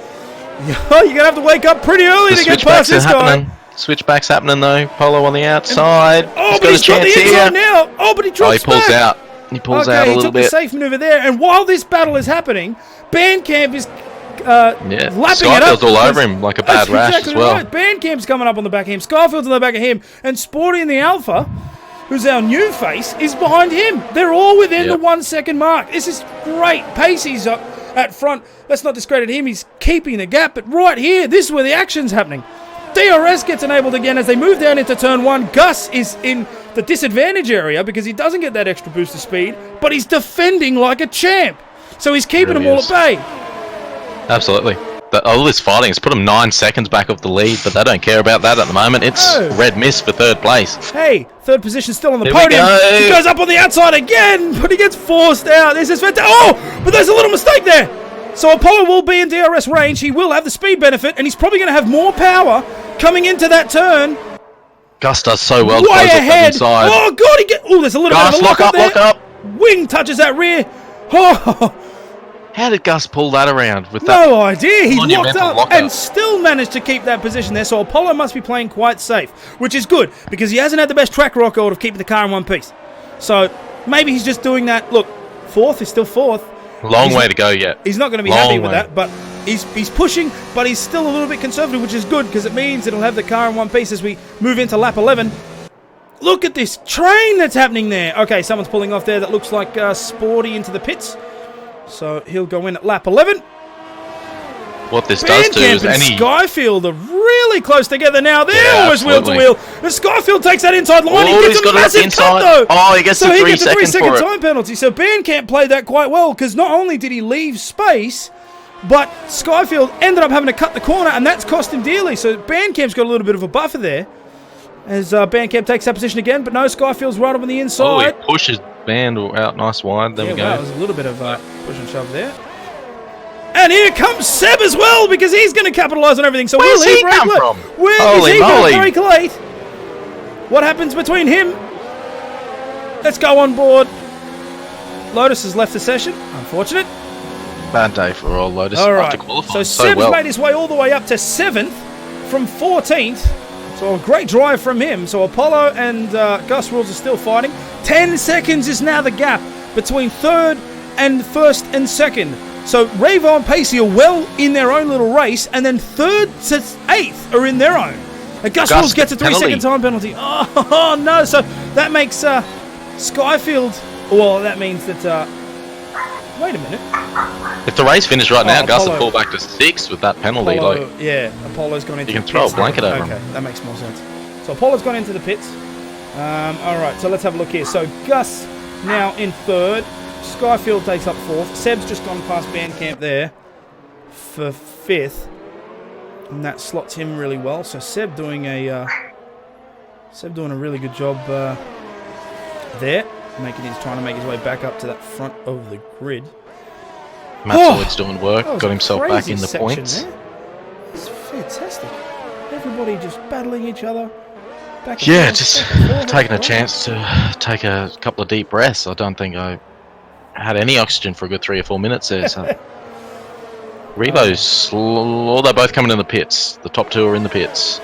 Speaker 1: You're going to have to wake up pretty early to get past this guy.
Speaker 2: Switchback's happening though. Polo on the outside.
Speaker 1: But he's got the inside now. Oh, but he drops
Speaker 2: back. He pulls out. He pulls out a little bit.
Speaker 1: He took the safe maneuver there, and while this battle is happening, Bandcamp is lapping it up.
Speaker 2: Skyfield's all over him like a bad rash as well.
Speaker 1: Right. Bandcamp's coming up on the back of him. Skyfield's on the back of him, and Sporty in the Alpha who's our new face, is behind him. They're all within the 1 second mark. This is great. Pacey's up at front. Let's not discredit him. He's keeping the gap. But right here, this is where the action's happening. DRS gets enabled again as they move down into turn 1. Gus is in the disadvantage area because he doesn't get that extra boost of speed, but he's defending like a champ. So he's keeping them all at bay.
Speaker 2: Absolutely. All this fighting has put them 9 seconds back off the lead, but they don't care about that at the moment. It's red mist for third place.
Speaker 1: Hey, third position still on the podium. He goes up on the outside again, but he gets forced out. This is fantastic. Oh, but there's a little mistake there. So Apollo will be in DRS range. He will have the speed benefit, and he's probably going to have more power coming into that turn.
Speaker 2: Gus does so well.
Speaker 1: Way ahead. Oh, God. There's a little bit of a lock up there.
Speaker 2: Lock up.
Speaker 1: Wing touches that rear. Oh.
Speaker 2: How did Gus pull that around with that?
Speaker 1: No idea. He locked up and still managed to keep that position there. So Apollo must be playing quite safe, which is good because he hasn't had the best track record of keeping the car in one piece. So maybe he's just doing that. Look, fourth is still fourth.
Speaker 2: Long way to go yet.
Speaker 1: He's not going to be happy with that, but he's pushing, but he's still a little bit conservative, which is good because it means it'll have the car in one piece as we move into lap 11. Look at this train that's happening there. Okay, someone's pulling off there that looks like Sporty into the pits. So he'll go in at lap 11.
Speaker 2: What this does do is
Speaker 1: Skyfield are really close together now. They're almost wheel to wheel. And Skyfield takes that inside line. He gets a massive cut though.
Speaker 2: Oh, he gets a 3 second
Speaker 1: time penalty. So Bandcamp played that quite well because not only did he leave space, but Skyfield ended up having to cut the corner, and that's cost him dearly. So Bandcamp's got a little bit of a buffer there as Bandcamp takes that position again. But no, Skyfield's right up on the inside.
Speaker 2: Oh, he pushes Band out nice wide. There we go.
Speaker 1: That was a little bit of push and shove there. And here comes Seb as well because he's going to capitalise on everything. So
Speaker 2: where's he come from?
Speaker 1: Where does he go? Break late. What happens between him? Let's go on board. Lotus has left the session. Unfortunate.
Speaker 2: Bad day for all Lotus.
Speaker 1: All right. So Seb's made his way all the way up to 7th from 14th. So a great drive from him. So Apollo and Gus Rules are still fighting. 10 seconds is now the gap between third and first and second. So Revo and Pacey are well in their own little race, and then third to 8th are in their own. And Gus Rules gets a 3 second time penalty. Oh no! So that makes Skyfield. Well, that means that. Wait a minute.
Speaker 2: If the race finished right now, Gus will pull back to 6th with that penalty.
Speaker 1: Apollo's gone into.
Speaker 2: You can throw a blanket over him.
Speaker 1: Okay, that makes more sense. So Apollo's gone into the pits. All right, so let's have a look here. So Gus now in third. Skyfield takes up 4th. Seb's just gone past Bandcamp there for 5th, and that slots him really well. So Seb doing a really good job there, trying to make his way back up to that front of the grid.
Speaker 2: Matt Floyd's doing work, got himself back in the points.
Speaker 1: It's fantastic. Everybody just battling each other.
Speaker 2: Just taking a chance to take a couple of deep breaths. I don't think I had any oxygen for a good 3 or 4 minutes there. So Revo's, they're both coming in the pits. The top 2 are in the pits.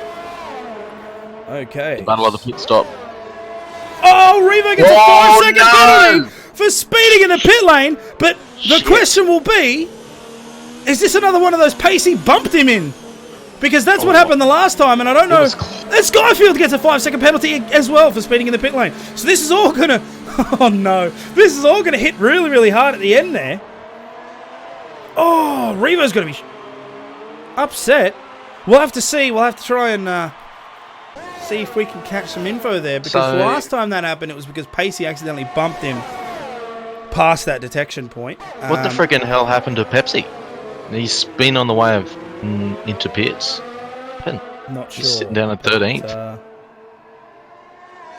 Speaker 1: Okay.
Speaker 2: The battle of the pit stop.
Speaker 1: Oh, Revo gets a 5 second penalty for speeding in the pit lane. But the question will be, is this another one of those Pacey bumped him in? Because that's what happened the last time, and I don't know. And Skyfield gets a 5 second penalty as well for speeding in the pit lane. So this is all going to... Oh no, this is all going to hit really, really hard at the end there. Oh, Revo's going to be upset. We'll have to see. We'll have to try and see if we can catch some info there. Because the last time that happened, it was because Pacey accidentally bumped him past that detection point.
Speaker 2: What the friggin' hell happened to Pepsi? He's been on the way of into pits.
Speaker 1: Not sure.
Speaker 2: He's sitting down at 13th.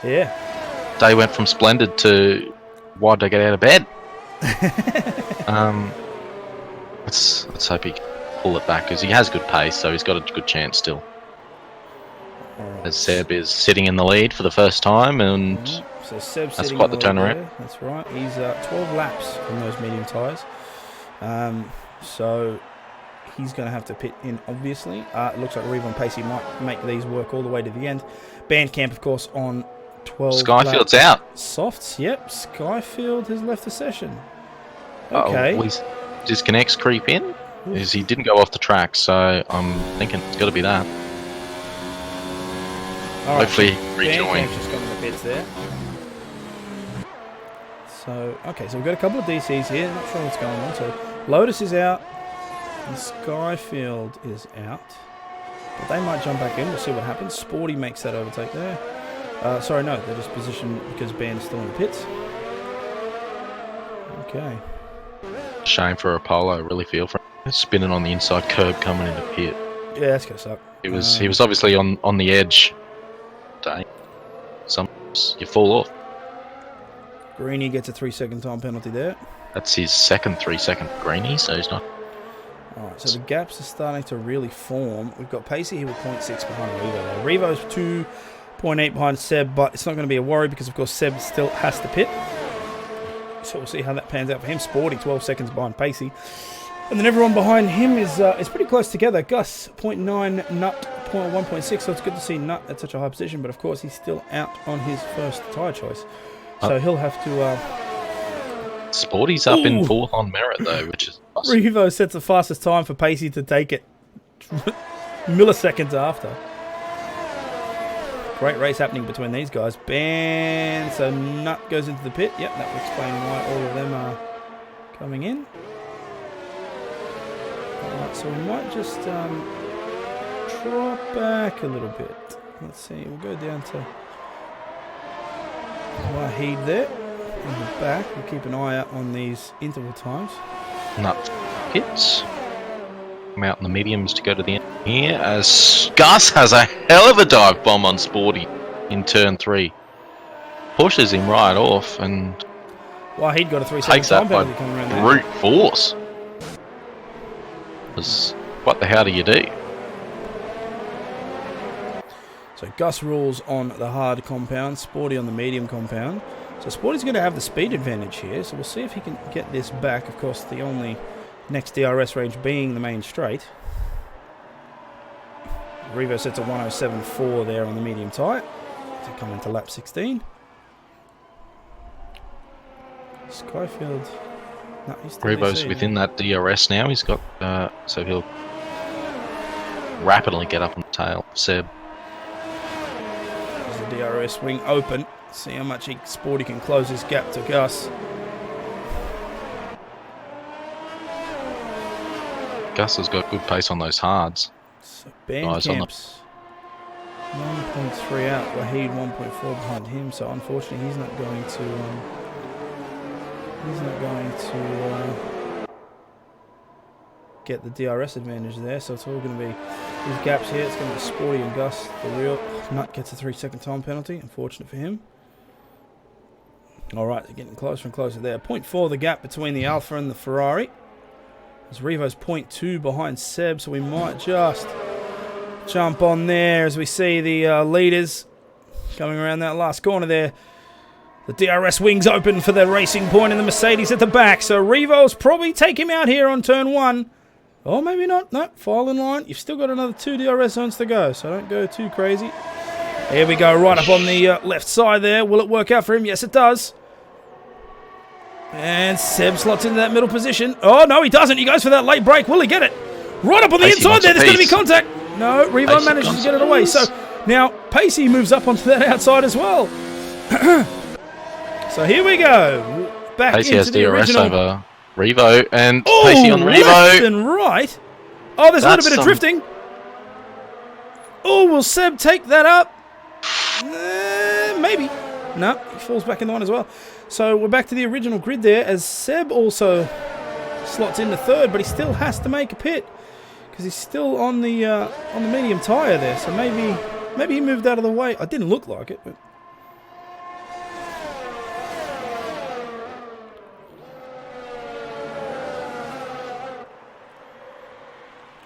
Speaker 1: Yeah.
Speaker 2: Day went from splendid to why'd I get out of bed? Let's hope he can pull it back because he has good pace, so he's got a good chance still. As Seb is sitting in the lead for the first time, and
Speaker 1: so Seb's
Speaker 2: that's quite the turnaround.
Speaker 1: That's right. He's 12 laps on those medium tyres. So he's going to have to pit in, obviously. It looks like Revo and Pacey might make these work all the way to the end. Bandcamp, of course, on 12.
Speaker 2: Skyfield's out.
Speaker 1: Softs, yep. Skyfield has left the session. Okay.
Speaker 2: Does Connects creep in? Because he didn't go off the track, so I'm thinking it's got to be that.
Speaker 1: All right,
Speaker 2: hopefully rejoin.
Speaker 1: Bandcamp's just got in the pits there. So, okay, so we've got a couple of DCs here. Not sure what's going on. So, Lotus is out. And Skyfield is out. But they might jump back in. We'll see what happens. Sporty makes that overtake there. Sorry, no. They're just positioned because Band's still in the pits. Okay.
Speaker 2: Shame for Apollo. I really feel for him. Spinning on the inside curb coming into pit.
Speaker 1: Yeah, that's going to suck.
Speaker 2: He was obviously on the edge. Dang. Sometimes you fall off.
Speaker 1: Greenie gets a 3-second time penalty there.
Speaker 2: That's his second 3-second greenie, so he's not.
Speaker 1: Alright, so the gaps are starting to really form. We've got Pacey here with 0.6 behind Revo. Revo's 2.8 behind Seb, but it's not going to be a worry because, of course, Seb still has to pit. So we'll see how that pans out for him. Sporty, 12 seconds behind Pacey. And then everyone behind him is pretty close together. Gus, 0.9, Nut, 1.6. So it's good to see Nut at such a high position. But, of course, he's still out on his first tyre choice. So he'll have to...
Speaker 2: Sporty's up in fourth on merit, though, which is awesome.
Speaker 1: Revo sets the fastest time for Pacey to take it milliseconds after. Great race happening between these guys. So Nut goes into the pit. Yep, that will explain why all of them are coming in. Alright, so we might just drop back a little bit. Let's see, we'll go down to Wahid there in the back. We'll keep an eye out on these interval times.
Speaker 2: Nut hits. I'm out in the mediums to go to the end here as Gus has a hell of a dive bomb on Sporty in turn 3. Pushes him right off and
Speaker 1: Wahid got a 3-second
Speaker 2: takes that
Speaker 1: time
Speaker 2: by
Speaker 1: penalty coming around there.
Speaker 2: brute force. What the hell do you do?
Speaker 1: So Gus rules on the hard compound, Sporty on the medium compound. So Sporty's going to have the speed advantage here, so we'll see if he can get this back. Of course, the only next DRS range being the main straight. Revo sets a 107.4 there on the medium tyre to come into lap 16. Skyfield... No, he's still
Speaker 2: Revo's
Speaker 1: DC,
Speaker 2: within that DRS now. He's got so he'll rapidly get up on the tail. Seb.
Speaker 1: There's the DRS wing open. See how much Sporty can close his gap to Gus.
Speaker 2: Gus has got good pace on those hards.
Speaker 1: So Bandcamp's 9.3 out. Wahid 1.4 behind him. So unfortunately, he's not going to. Get the DRS advantage there. So it's all going to be these gaps here. It's going to be Sporty and Gus. The real Nut gets a 3-second time penalty. Unfortunate for him. Alright, they're getting closer and closer there. 0.4 the gap between the Alpha and the Ferrari. As Revo's 0.2 behind Seb, so we might just jump on there as we see the leaders coming around that last corner there. The DRS wings open for the racing point and the Mercedes at the back. So Revo's probably take him out here on turn 1. Or maybe not. No, file in line. You've still got another 2 DRS zones to go, so don't go too crazy. Here we go, right up on the left side there. Will it work out for him? Yes, it does. And Seb slots into that middle position. Oh, no, he doesn't. He goes for that late break. Will he get it? Right up on the inside there. There's going to be contact. No, Revo manages to get it away. So now Pacey moves up onto that outside as well. So here we go. Back
Speaker 2: Pacey
Speaker 1: into
Speaker 2: has
Speaker 1: the
Speaker 2: DRS
Speaker 1: original.
Speaker 2: over Revo and Pacey on Revo.
Speaker 1: Left and right. Oh, there's a little bit of drifting. Oh, will Seb take that up? Maybe. No, he falls back in the one as well. So we're back to the original grid there as Seb also slots into third, but he still has to make a pit because he's still on the medium tyre there. So maybe he moved out of the way. It didn't look like it, but.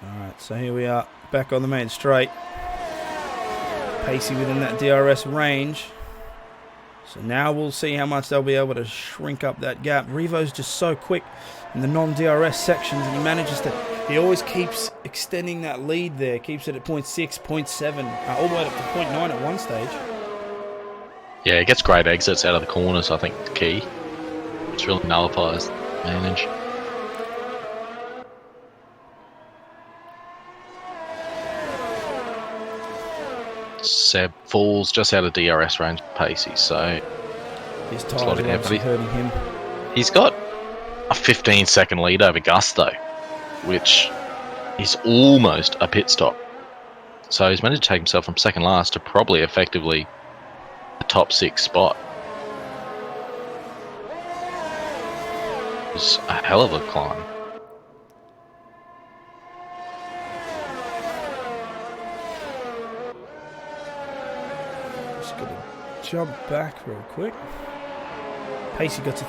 Speaker 1: Alright, so here we are back on the main straight. Pacey within that DRS range. So now we'll see how much they'll be able to shrink up that gap. Revo's just so quick in the non-DRS sections, and he manages to. He always keeps extending that lead there. Keeps it at 0.6, 0.7, all the way up to 0.9 at one stage.
Speaker 2: Yeah, it gets great exits out of the corners, I think, the key. Which really nullifies the advantage. Seb falls just out of DRS range Pacey, so
Speaker 1: his tyres are obviously hurting him.
Speaker 2: He's got a 15-second lead over Gus, though, which is almost a pit stop. So he's managed to take himself from second last to probably effectively the top 6 spot. It's a hell of a climb.
Speaker 1: Just gonna jump back real quick. Pacey gets a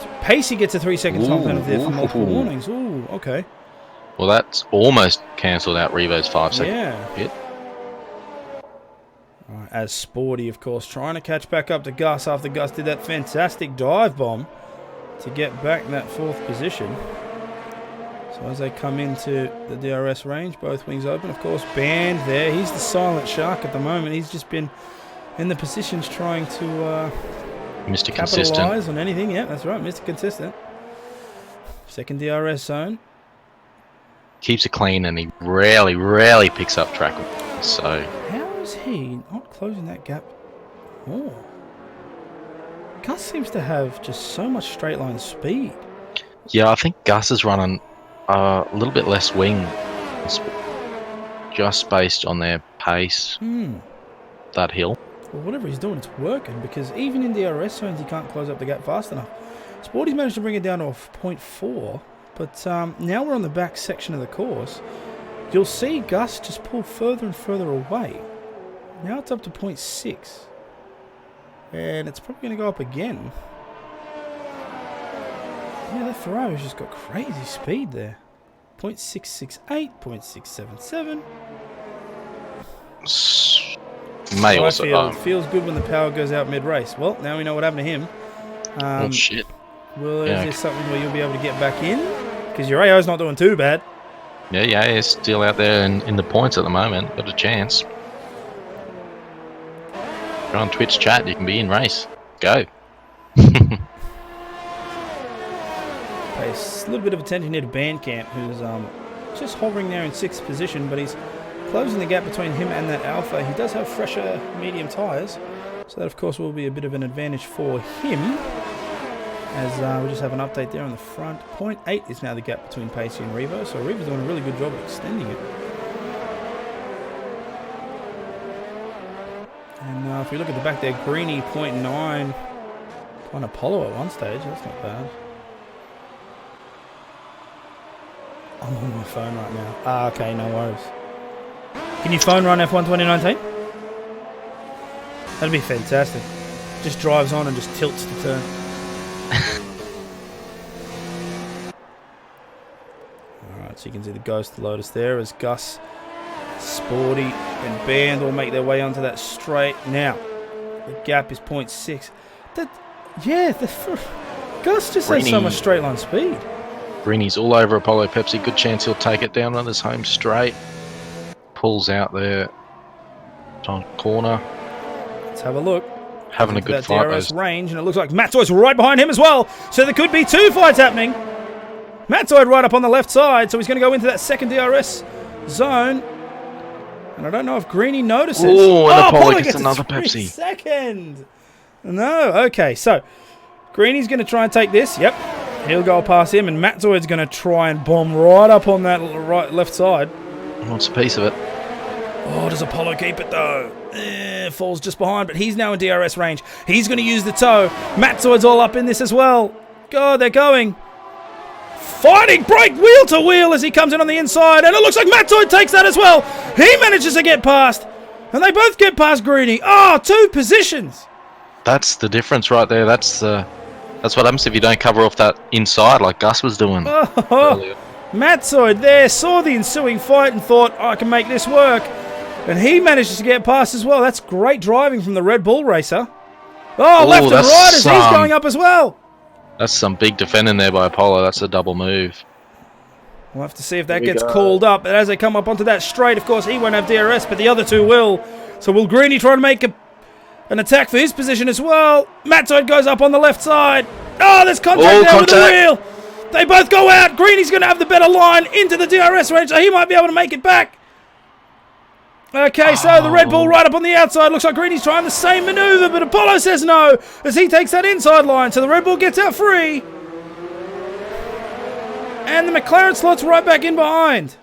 Speaker 1: 3-second time penalty there for multiple warnings. Ooh, okay.
Speaker 2: Well, that's almost cancelled out Revo's 5-second pit.
Speaker 1: Right, as Sporty, of course, trying to catch back up to Gus after Gus did that fantastic dive bomb to get back in that 4th position. So as they come into the DRS range, both wings open. Of course, Band there. He's the silent shark at the moment. He's just been in the positions trying to
Speaker 2: Mr.
Speaker 1: capitalize
Speaker 2: Consistent
Speaker 1: on anything. Yeah, that's right, Mr. Consistent. Second DRS zone.
Speaker 2: Keeps it clean, and he rarely picks up track. So
Speaker 1: How is he not closing that gap more? Gus seems to have just so much straight line speed.
Speaker 2: yeah, I think Gus is running a little bit less wing, just based on their pace. That hill.
Speaker 1: Well, whatever he's doing, it's working, because even in DRS zones, he can't close up the gap fast enough. Sporty's managed to bring it down to a 0.4, but now we're on the back section of the course. You'll see Gus just pull further and further away. Now it's up to 0.6. And it's probably going to go up again. Yeah, that Ferrari's just got crazy speed there. 0.668, 0.677.
Speaker 2: May also.
Speaker 1: Feels good when the power goes out mid-race. Well, now we know what happened to him.
Speaker 2: Oh shit!
Speaker 1: Well, is this something where you'll be able to get back in? Because your AO's not doing too bad.
Speaker 2: Yeah, he's still out there in the points at the moment. Got a chance. If you're on Twitch chat, you can be in race. Go.
Speaker 1: Pay a little bit of attention here to Bandcamp, who's just hovering there in 6th position, but he's closing the gap between him and that Alpha. He does have fresher medium tyres, so that of course will be a bit of an advantage for him. As we just have an update there on the front. 0.8 is now the gap between Pacey and Revo, so Revo's doing a really good job of extending it. And if we look at the back there, Greeny 0.9 on Apollo at one stage. That's not bad. I'm on my phone right now. Okay, no worries. Can you phone run F1 2019? That'd be fantastic. Just drives on and just tilts the turn. Alright, so you can see the Ghost Lotus there as Gus, Sporty and Band all make their way onto that straight. Now, the gap is 0.6. Gus just has so much straight line speed.
Speaker 2: Greeny's all over Apollo Pepsi. Good chance he'll take it down on his home straight. Pulls out there. On corner.
Speaker 1: Let's have a look.
Speaker 2: Having a good fight.
Speaker 1: DRS range, and it looks like Matzoid's right behind him as well. So there could be 2 fights happening. Matzoid right up on the left side, so he's going to go into that second DRS zone. And I don't know if Greeny notices.
Speaker 2: Oh, and Apollo gets another Pepsi.
Speaker 1: Second. No, okay, so Greeny's going to try and take this. Yep. He'll go past him, and Matzoid's going to try and bomb right up on that left side.
Speaker 2: Wants a piece of it.
Speaker 1: Oh, does Apollo keep it though? Falls just behind, but he's now in DRS range. He's going to use the toe. Matzoid's all up in this as well. God, they're going. Fighting break wheel to wheel as he comes in on the inside, and it looks like Matzoid takes that as well. He manages to get past, and they both get past Greeny. Oh, 2 positions.
Speaker 2: That's the difference right there. That's what happens if you don't cover off that inside like Gus was doing earlier.
Speaker 1: Matzoid there saw the ensuing fight and thought, I can make this work. And he manages to get past as well. That's great driving from the Red Bull racer. Oh, left and right as he's going up as well.
Speaker 2: That's some big defending there by Apollo. That's a double move.
Speaker 1: We'll have to see if that gets called up. But as they come up onto that straight, of course, he won't have DRS, but the other 2 will. So will Greeny try to make an attack for his position as well? Matzoid goes up on the left side. Oh, there's contact there with the wheel. They both go out. Greeny's going to have the better line into the DRS range, so he might be able to make it back. Okay, so the Red Bull right up on the outside. Looks like Greeny's trying the same maneuver, but Apollo says no as he takes that inside line. So the Red Bull gets out free. And the McLaren slot's right back in behind.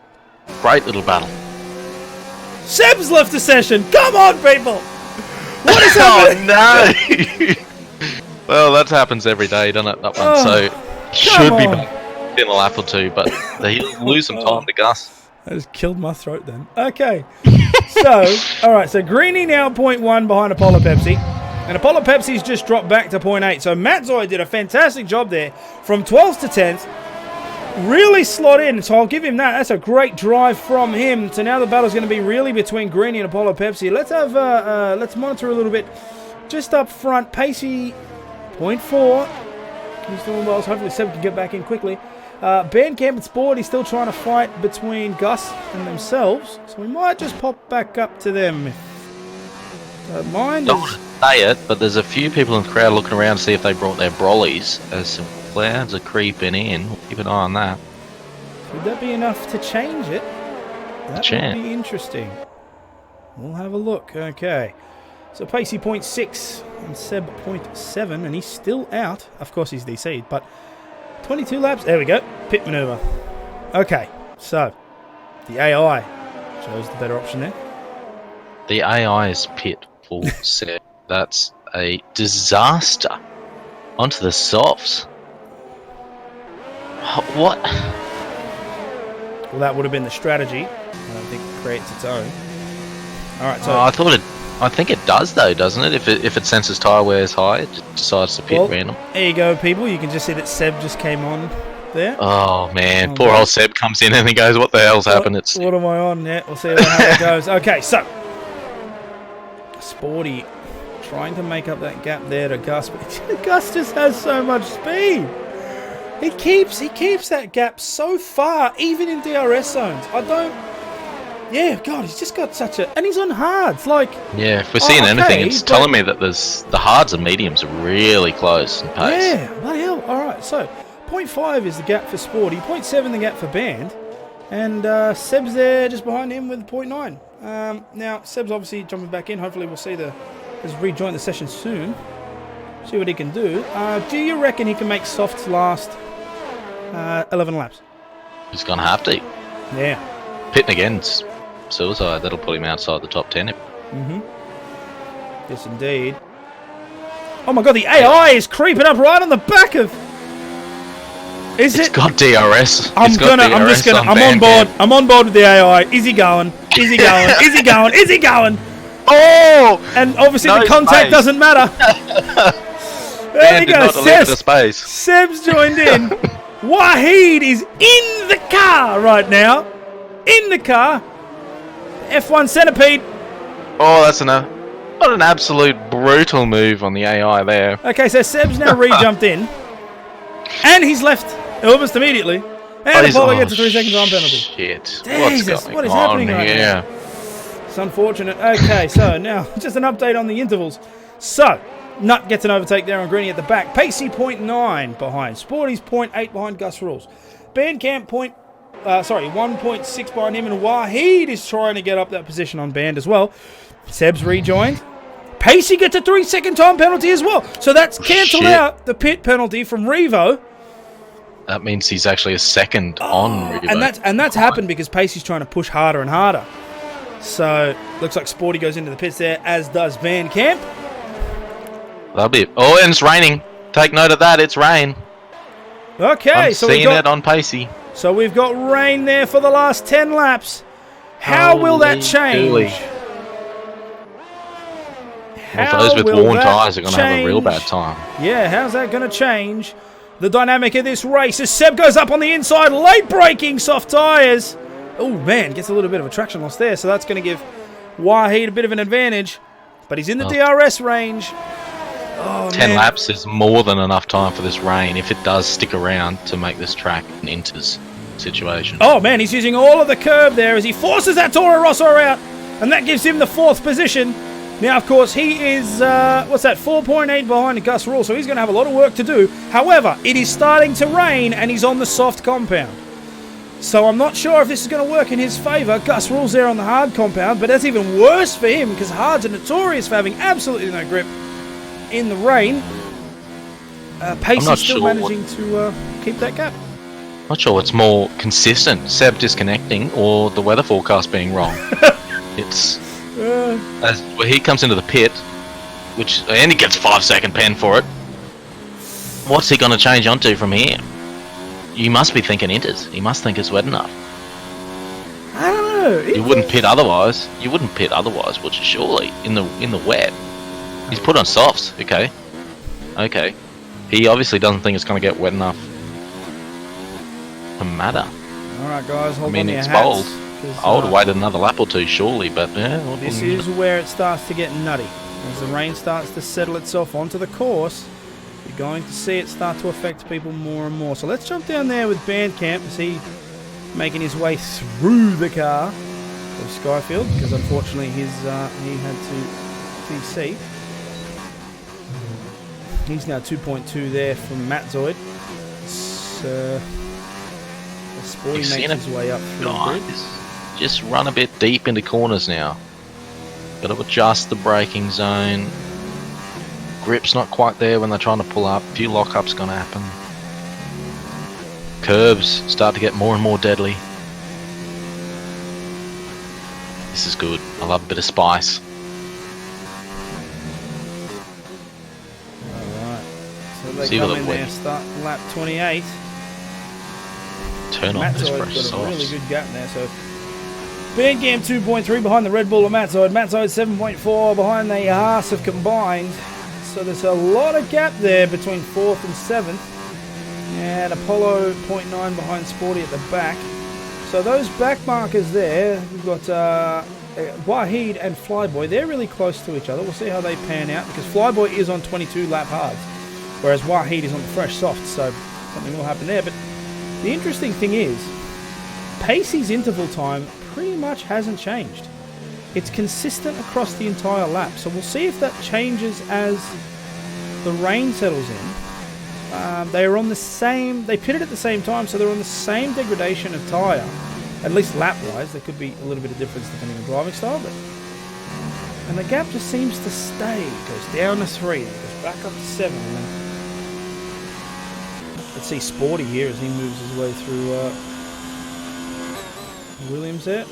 Speaker 2: Great little battle.
Speaker 1: Seb's left the session. Come on, people. What is happening?
Speaker 2: Oh, no. Well, that happens every day, doesn't it? That one. So, should be back in a lap or two, but he'll lose some time to Gus.
Speaker 1: I just killed my throat then. Okay. So, all right. So, Greenie now 0.1 behind Apollo Pepsi. And Apollo Pepsi's just dropped back to 0.8. So, Matt Zoy did a fantastic job there from 12th to 10th. Really slot in, so I'll give him that. That's a great drive from him. So now the battle's going to be really between Greenie and Apollo Pepsi. Let's have let's monitor a little bit. Just up front, Pacey 0.4. He's doing well, so hopefully Seb can get back in quickly. Bandcamp and Sport, he's still trying to fight between Gus and themselves. So we might just pop back up to them. If don't mind.
Speaker 2: Don't want to say it, but there's a few people in the crowd looking around to see if they brought their brollies as some clouds are creeping in. We'll keep an eye on that.
Speaker 1: Would that be enough to change it? That would be interesting. We'll have a look. Okay. So Pacey 0.6 and Seb 0.7, and he's still out. Of course he's DC'd, but 22 laps. There we go. Pit maneuver. Okay. So the AI chose the better option there.
Speaker 2: The AI is pit for Seb. That's a disaster. Onto the softs. What?
Speaker 1: Well, that would have been the strategy. I don't think it creates its own. All right, so
Speaker 2: I think it does though, doesn't it? If it senses tyre wear is high, it just decides to pit random.
Speaker 1: There you go, people. You can just see that Seb just came on there.
Speaker 2: Oh man, poor old Seb comes in and he goes, "What the hell's happened?"
Speaker 1: What am I on? Yeah, we'll see how it goes. Okay, so Sporty trying to make up that gap there to Gus, but Gus just has so much speed. He keeps that gap so far, even in DRS zones. Yeah, God, he's just got such a... And he's on hards, like...
Speaker 2: Yeah, if we're seeing anything, it's telling me that the hards and mediums are really close in pace.
Speaker 1: Yeah, bloody hell. All right, so 0.5 is the gap for Sporty, 0.7 the gap for Band, and Seb's there just behind him with 0.9. Now, Seb's obviously jumping back in. Hopefully we'll see has rejoined the session soon. See what he can do. Do you reckon he can make softs last 11 laps?
Speaker 2: He's going to have to.
Speaker 1: Yeah.
Speaker 2: Pitting again's suicide. That'll put him outside the top 10.
Speaker 1: Mm-hmm. Yes, indeed. Oh my God, the AI is creeping up right on the back of...
Speaker 2: It's got DRS.
Speaker 1: I'm on board. I'm on board with the AI. Is he going? Is he going? Is he going? Is he going?
Speaker 2: Oh!
Speaker 1: And obviously the contact doesn't matter. There you go. Seb's joined in. Wahid is in the car right now. In the car. F1 Centipede.
Speaker 2: Oh, that's what an absolute brutal move on the AI there.
Speaker 1: Okay, so Seb's now re-jumped in. And he's left almost immediately. And Apollo gets a 3 second time penalty.
Speaker 2: Shit.
Speaker 1: Jesus, what is happening right now? It's unfortunate. Okay, so now just an update on the intervals. So, Nut gets an overtake there on Greenie at the back. Pacey 0.9 behind. Sporty's 0.8 behind Gus Rules. Bandcamp 1.6 behind him, and Wahid is trying to get up that position on Band as well. Seb's rejoined. Pacey gets a 3 second time penalty as well. So that's cancelled out the pit penalty from Revo.
Speaker 2: That means he's actually a second on Revo.
Speaker 1: And that's happened because Pacey's trying to push harder and harder. So, looks like Sporty goes into the pits there, as does Van Camp.
Speaker 2: That'll be it. Oh, and it's raining. Take note of that, it's rain.
Speaker 1: Okay,
Speaker 2: I'm seeing it on Pacey.
Speaker 1: So we've got rain there for the last 10 laps. How will that change?
Speaker 2: Those with worn tyres are going to have a real bad time.
Speaker 1: Yeah, how's that going to change the dynamic of this race? As Seb goes up on the inside, late braking, soft tyres. Oh, man, gets a little bit of a traction loss there, so that's going to give Wahid a bit of an advantage. But he's in the DRS range.
Speaker 2: 10 laps is more than enough time for this rain if it does stick around to make this track an Inters situation. Oh, man, he's using all of the curb there as he forces that Toro Rosso out, and that gives him the 4th position. Now, of course, he is, 4.8 behind Gus Rule, so he's going to have a lot of work to do. However, it is starting to rain, and he's on the soft compound. So I'm not sure if this is going to work in his favour. Gus Rule's there on the hard compound, but that's even worse for him because hards are notorious for having absolutely no grip in the rain. Pace is still managing to keep that gap. Not sure what's more consistent, Seb disconnecting or the weather forecast being wrong. It's well, he comes into the pit, and he gets 5-second pen for it. What's he going to change onto from here? You must be thinking inters. He must think it's wet enough.
Speaker 1: I don't know.
Speaker 2: You wouldn't pit otherwise. You wouldn't pit otherwise, would you? Surely in the wet. He's put on softs. Okay. He obviously doesn't think it's going to get wet enough to matter.
Speaker 1: All right, guys, hold
Speaker 2: I mean,
Speaker 1: on to your
Speaker 2: it's
Speaker 1: hats,
Speaker 2: bold.
Speaker 1: 'cause,
Speaker 2: I would have waited another lap or two, surely, but yeah.
Speaker 1: This is where it starts to get nutty. As the rain starts to settle itself onto the course, you're going to see it start to affect people more and more. So let's jump down there with Bandcamp as he making his way through the car of Skyfield, because unfortunately he had to TC. He's now 2.2 there from Matt Zoid. Sporty makes his way up through the grid.
Speaker 2: Just run a bit deep into corners now. Got to adjust the braking zone. Grip's not quite there when they're trying to pull up. A few lockups going to happen. Curves start to get more and more deadly. This is good. I love a bit of spice.
Speaker 1: Alright. So they come in there, start lap 28.
Speaker 2: Turn on this fresh
Speaker 1: sauce. Got a really
Speaker 2: sauce.
Speaker 1: good gap there. So Bandcamp 2.3 behind the Red Bull of Matt Zoid. Matt Zoid 7.4 behind the Haas have combined. So there's a lot of gap there between 4th and 7th. And Apollo 0.9 behind Sporty at the back. So those back markers there, we've got Wahid and Flyboy. They're really close to each other. We'll see how they pan out, because Flyboy is on 22 lap hards, whereas Wahid is on the fresh soft. So something will happen there. But the interesting thing is, Pacey's interval time pretty much hasn't changed. It's consistent across the entire lap. So we'll see if that changes as the rain settles in. They are on the same, they pitted at the same time, so they're on the same degradation of tyre, at least lap-wise. There could be a little bit of difference depending on driving style, and the gap just seems to stay. It goes down to 3, then it goes back up to 7, and then let's see Sporty here as he moves his way through Williams there.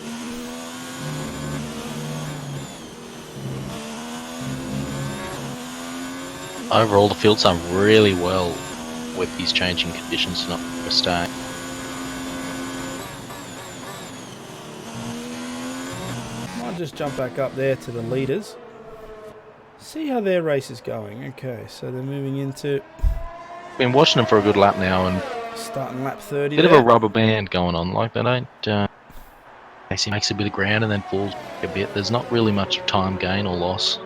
Speaker 2: Overall, the field's done really well with these changing conditions to not make a mistake.
Speaker 1: Might just jump back up there to the leaders. See how their race is going. Okay, so they're moving into...
Speaker 2: Been watching them for a good lap now, and
Speaker 1: starting lap 30
Speaker 2: bit
Speaker 1: there.
Speaker 2: of a rubber band going on. Like, they don't... He makes a bit of ground and then falls a bit. There's not really much time gain or loss.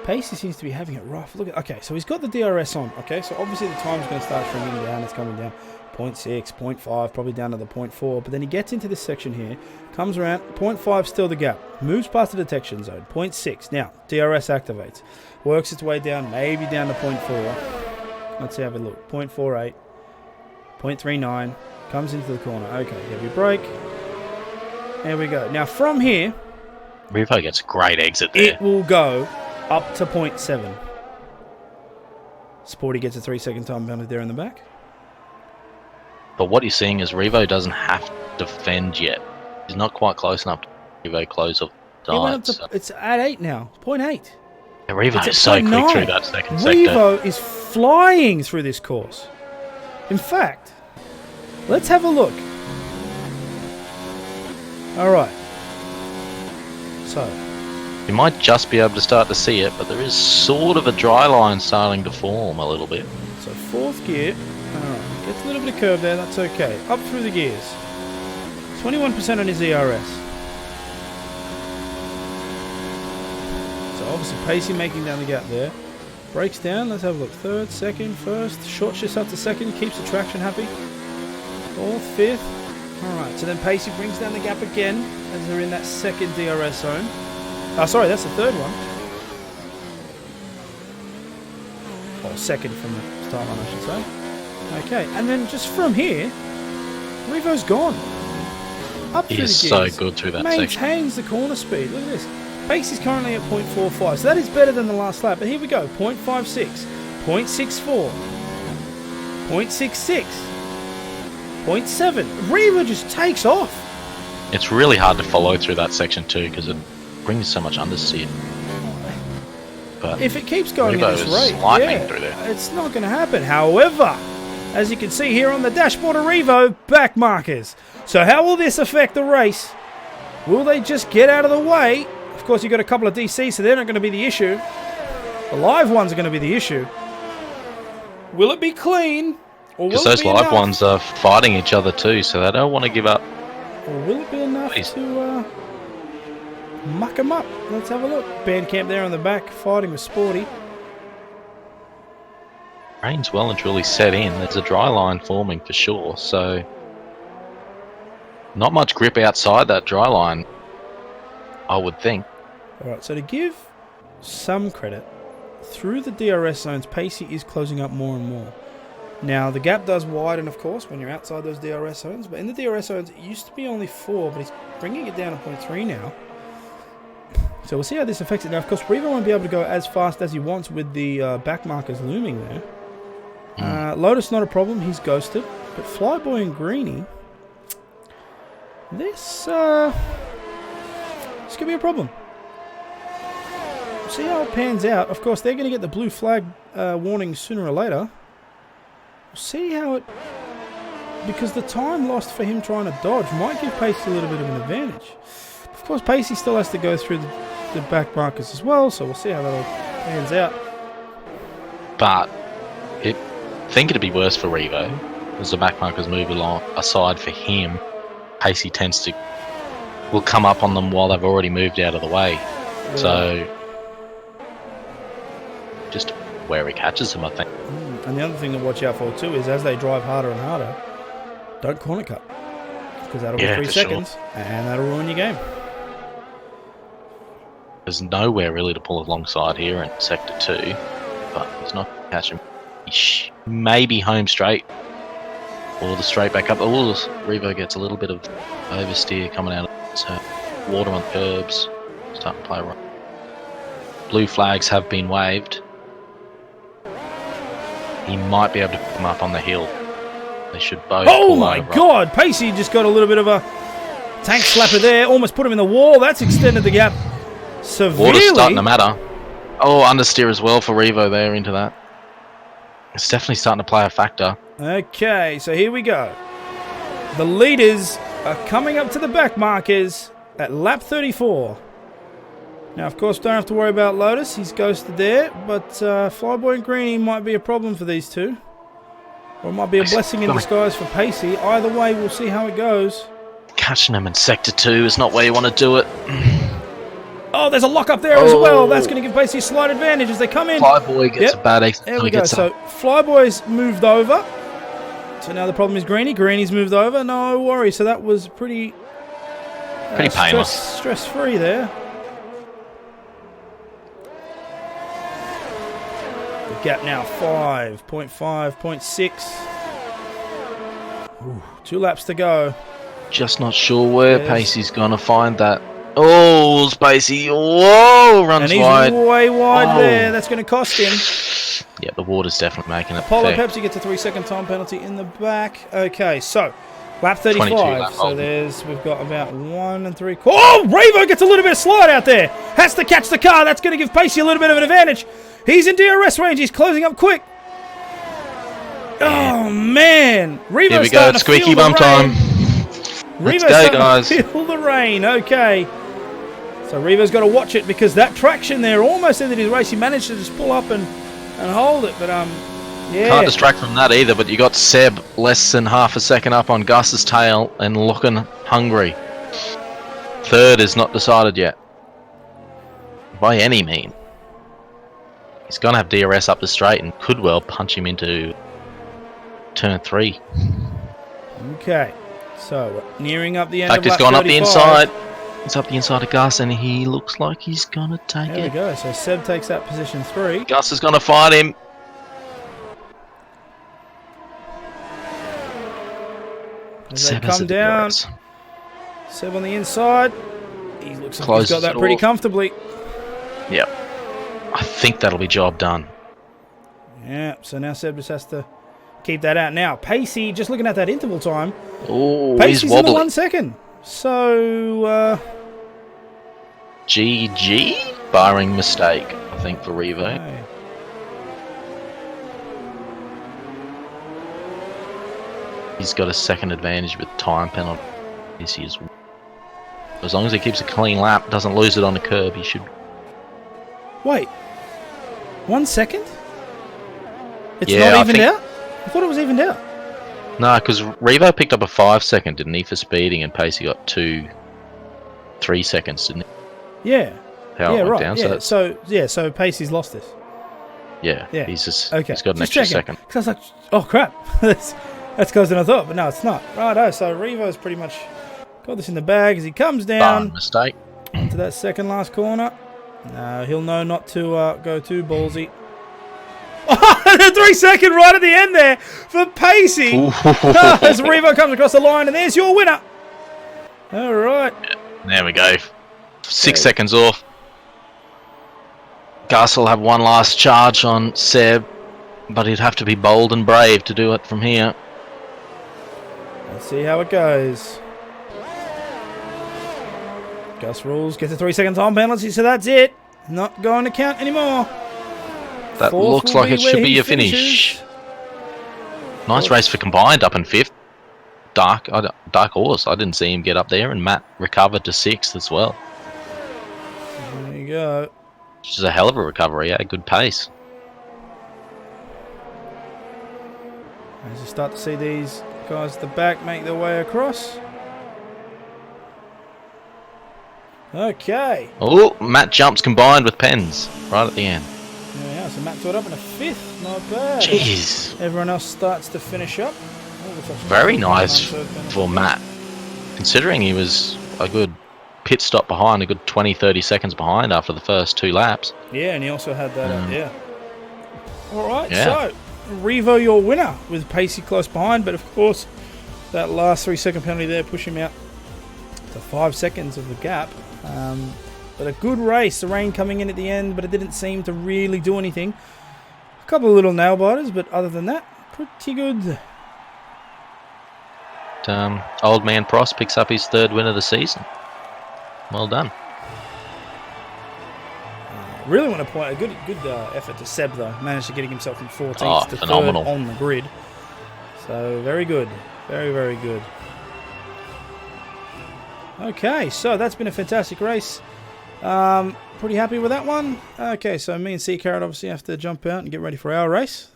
Speaker 1: Pacey seems to be having it rough. Look at, okay, so he's got the DRS on. Okay, so obviously the time's going to start shrinking down. It's coming down 0.6, 0.5, probably down to the 0.4. But then he gets into this section here, comes around, 0.5 still the gap, moves past the detection zone, 0.6. Now DRS activates, works its way down, maybe down to 0.4. Let's have a look. 0.48, 0.39, comes into the corner. Okay, heavy brake. There we go. Now from here,
Speaker 2: Revo gets a great exit there.
Speaker 1: it will go up to 0.7. Sporty gets a 3-second time penalty there in the back.
Speaker 2: But what you're seeing is Revo doesn't have to defend yet. He's not quite close enough to Revo close of
Speaker 1: He went up
Speaker 2: sides.
Speaker 1: to, it's at 8 now. 0.8.
Speaker 2: Yeah, Revo
Speaker 1: It's
Speaker 2: is
Speaker 1: at
Speaker 2: so
Speaker 1: 0.9.
Speaker 2: quick through that second sector.
Speaker 1: Revo is flying through this course. In fact, let's have a look. Alright. So,
Speaker 2: You might just be able to start to see it, but there is sort of a dry line starting to form a little bit.
Speaker 1: so 4th gear. Alright, gets a little bit of curve there, that's okay. Up through the gears. 21% on his ERS. So obviously Pacey making down the gap there. Breaks down, let's have a look. 3rd, 2nd, 1st. Short shifts up to 2nd, keeps the traction happy. 4th, 5th. Alright, so then Pacey brings down the gap again as they're in that 2nd DRS zone. Oh, sorry, that's the 3rd one. Or 2nd from the start line, I should say. Okay, and then just from here, Revo's gone. Up
Speaker 2: He
Speaker 1: through
Speaker 2: is
Speaker 1: the
Speaker 2: so
Speaker 1: gears.
Speaker 2: good through that section.
Speaker 1: Maintains the corner speed. Look at this. Pace is currently at 0.45, so that is better than the last lap. But here we go, 0.56, 0.64. 0.66. 0.7. Revo just takes off.
Speaker 2: It's really hard to follow through that section too because it brings so much understeer. But
Speaker 1: if it keeps going at this rate,
Speaker 2: lightning through there.
Speaker 1: It's not going to happen. However, as you can see here on the dashboard of Revo, back markers. So how will this affect the race? Will they just get out of the way? Of course, you've got a couple of DCs, so they're not going to be the issue. The live ones are going to be the issue. Will it be clean?
Speaker 2: Because those live ones are fighting each other too, so they don't want to give up.
Speaker 1: Or will it be enough to muck them up? Let's have a look. Bandcamp there on the back, fighting with Sporty.
Speaker 2: Rain's well and truly set in. There's a dry line forming for sure, so not much grip outside that dry line, I would think.
Speaker 1: Alright, so to give some credit, through the DRS zones, Pacey is closing up more and more. Now, the gap does widen, of course, when you're outside those DRS zones, but in the DRS zones, it used to be only 4, but he's bringing it down to 0.3 now. So we'll see how this affects it. Now, of course, Revo won't be able to go as fast as he wants with the back markers looming there. Lotus, not a problem. He's ghosted. But Flyboy and Greenie, this could be a problem. We'll see how it pans out. Of course, they're going to get the blue flag warning sooner or later. We'll see how it... Because the time lost for him trying to dodge might give Pacey a little bit of an advantage. Of course, Pacey still has to go through the back markers as well, so we'll see how that all pans out.
Speaker 2: But I think it'd be worse for Revo, as the back markers move along aside for him. Pacey will come up on them while they've already moved out of the way. Yeah. So just where he catches them, I think.
Speaker 1: And the other thing to watch out for too is as they drive harder and harder, don't corner cut, because that'll be 3 seconds, and that'll ruin your game.
Speaker 2: There's nowhere really to pull alongside here in Sector 2, but he's not catching. He may be home straight, or the straight back up. Oh, Revo gets a little bit of oversteer coming out of it, so water on curbs, starting to play right. Blue flags have been waved. He might be able to pick them up on the hill. They should both.
Speaker 1: Oh my God! Pacey just got a little bit of a tank slapper there. Almost put him in the wall. That's extended the gap severely.
Speaker 2: Water's starting to matter. Oh, understeer as well for Revo there into that. It's definitely starting to play a factor.
Speaker 1: Okay, so here we go. The leaders are coming up to the back markers at lap 34. Now, of course, don't have to worry about Lotus. He's ghosted there. But Flyboy and Greenie might be a problem for these two. Or it might be a blessing in disguise for Pacey. Either way, we'll see how it goes.
Speaker 2: Catching him in Sector 2 is not where you want to do it.
Speaker 1: Oh, there's a lock up there as well. That's going to give Pacey a slight advantage as they come in.
Speaker 2: Flyboy gets a bad exit.
Speaker 1: There we go. So Flyboy's moved over. So now the problem is Greenie. Greenie's moved over. No worries. So that was pretty
Speaker 2: painless.
Speaker 1: Stress-free there. The gap now 5.5, 0.6. 2 laps to go.
Speaker 2: Just not sure where Pacey's going to find that. Oh, Spacey. Whoa, runs wide.
Speaker 1: And he's way wide there. That's going to cost him.
Speaker 2: Yeah, the water's definitely making it.
Speaker 1: Apollo Pepsi gets a 3-second time penalty in the back. Okay, so lap 35. So we've got about 1 3/4. Oh, Revo gets a little bit of slide out there. Has to catch the car. That's going to give Pacey a little bit of an advantage. He's in DRS range. He's closing up quick. Oh, man. Revo's
Speaker 2: here we go. Squeaky bum time.
Speaker 1: Let's
Speaker 2: go, guys.
Speaker 1: Feel the rain. Okay. So Revo's got to watch it because that traction there almost ended his race. He managed to just pull up and hold it. But, yeah.
Speaker 2: Can't distract from that either, but you got Seb less than half a second up on Gus's tail and looking hungry. Third is not decided yet. By any means. He's going to have DRS up the straight and could well punch him into turn 3.
Speaker 1: Okay. So, we're nearing up the end
Speaker 2: of lap 35. He's gone up the inside. It's up the inside of Gus and he looks like he's going to take it.
Speaker 1: There we go. So, Seb takes that position 3.
Speaker 2: Gus is going to fight him.
Speaker 1: As they come down. Seb on the inside. He looks like he's got that pretty comfortably.
Speaker 2: Yep. I think that'll be job done.
Speaker 1: Yeah, so now Seb just has to keep that out. Now, Pacey, just looking at that interval time,
Speaker 2: Oh, he's
Speaker 1: Pacey's in the
Speaker 2: wobbly.
Speaker 1: 1 second. So,
Speaker 2: GG, barring mistake, I think, for Revo.
Speaker 1: okay.
Speaker 2: He's got a second advantage with time penalty. As long as he keeps a clean lap, doesn't lose it on the curb, he should.
Speaker 1: Wait, 1 second? It's
Speaker 2: Yeah,
Speaker 1: not evened out? I thought it was evened out.
Speaker 2: No, because Revo picked up a 5 second, didn't he, for speeding, and Pacey got 3 seconds, didn't he?
Speaker 1: Yeah.
Speaker 2: How
Speaker 1: Yeah,
Speaker 2: it went
Speaker 1: right.
Speaker 2: down.
Speaker 1: Yeah.
Speaker 2: So
Speaker 1: So Pacey's lost this.
Speaker 2: yeah,
Speaker 1: Yeah.
Speaker 2: he's just
Speaker 1: Okay.
Speaker 2: he's got an
Speaker 1: Just
Speaker 2: extra
Speaker 1: checking.
Speaker 2: second.
Speaker 1: 'Cause I was like, oh crap, that's closer than I thought, but no, it's not. Righto. So Revo's pretty much got this in the bag as he comes
Speaker 2: Barring
Speaker 1: down
Speaker 2: mistake.
Speaker 1: to that second last corner. No, he'll know not to go too ballsy. Oh, the 3 second right at the end there for Pacey. As Revo comes across the line, and there's your winner. All right.
Speaker 2: There we go. 6
Speaker 1: Okay.
Speaker 2: seconds off. Gus will have one last charge on Seb, but he'd have to be bold and brave to do it from here.
Speaker 1: Let's see how it goes. Gus Rules gets a 3 second time penalty, so that's it. Not going to count anymore.
Speaker 2: That
Speaker 1: Fourth
Speaker 2: looks
Speaker 1: will
Speaker 2: like
Speaker 1: be
Speaker 2: it should
Speaker 1: where
Speaker 2: be
Speaker 1: he
Speaker 2: a finish.
Speaker 1: finishes.
Speaker 2: Nice race for Combined up in 5th. Dark horse. I didn't see him get up there, and Matt recovered to 6th as well,
Speaker 1: There you go.
Speaker 2: which is a hell of a recovery. Yeah, good pace.
Speaker 1: As you start to see these guys at the back make their way across. Okay.
Speaker 2: Oh, Matt jumps Combined with Pens right at the end.
Speaker 1: There we are. So Matt got up in a 5th. Not bad.
Speaker 2: Jeez.
Speaker 1: Everyone else starts to finish up. Oh, looks like
Speaker 2: Very
Speaker 1: some
Speaker 2: nice
Speaker 1: third penalty.
Speaker 2: for Matt, considering he was a good pit stop behind, a good 20-30 seconds behind after the first 2 laps.
Speaker 1: Yeah, and he also had that. Yeah. All right.
Speaker 2: Yeah.
Speaker 1: So Revo, your winner, with Pacey close behind, but of course that last 3 second penalty there pushed him out to 5 seconds of the gap. But a good race. The rain coming in at the end, but it didn't seem to really do anything. A couple of little nail biters, but other than that, pretty good.
Speaker 2: Old man Prost picks up his 3rd win of the season. Well done.
Speaker 1: Really want to point a good effort to Seb though. Managed to getting himself from 14th
Speaker 2: Oh,
Speaker 1: to
Speaker 2: phenomenal.
Speaker 1: 3rd on the grid. So very good, very very good. Okay, so that's been a fantastic race. Pretty happy with that one. Okay, so me and Sea Carrot obviously have to jump out and get ready for our race.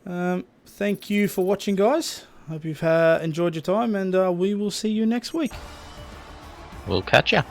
Speaker 1: Thank you for watching, guys. Hope you've enjoyed your time, and we will see you next week.
Speaker 2: We'll catch ya.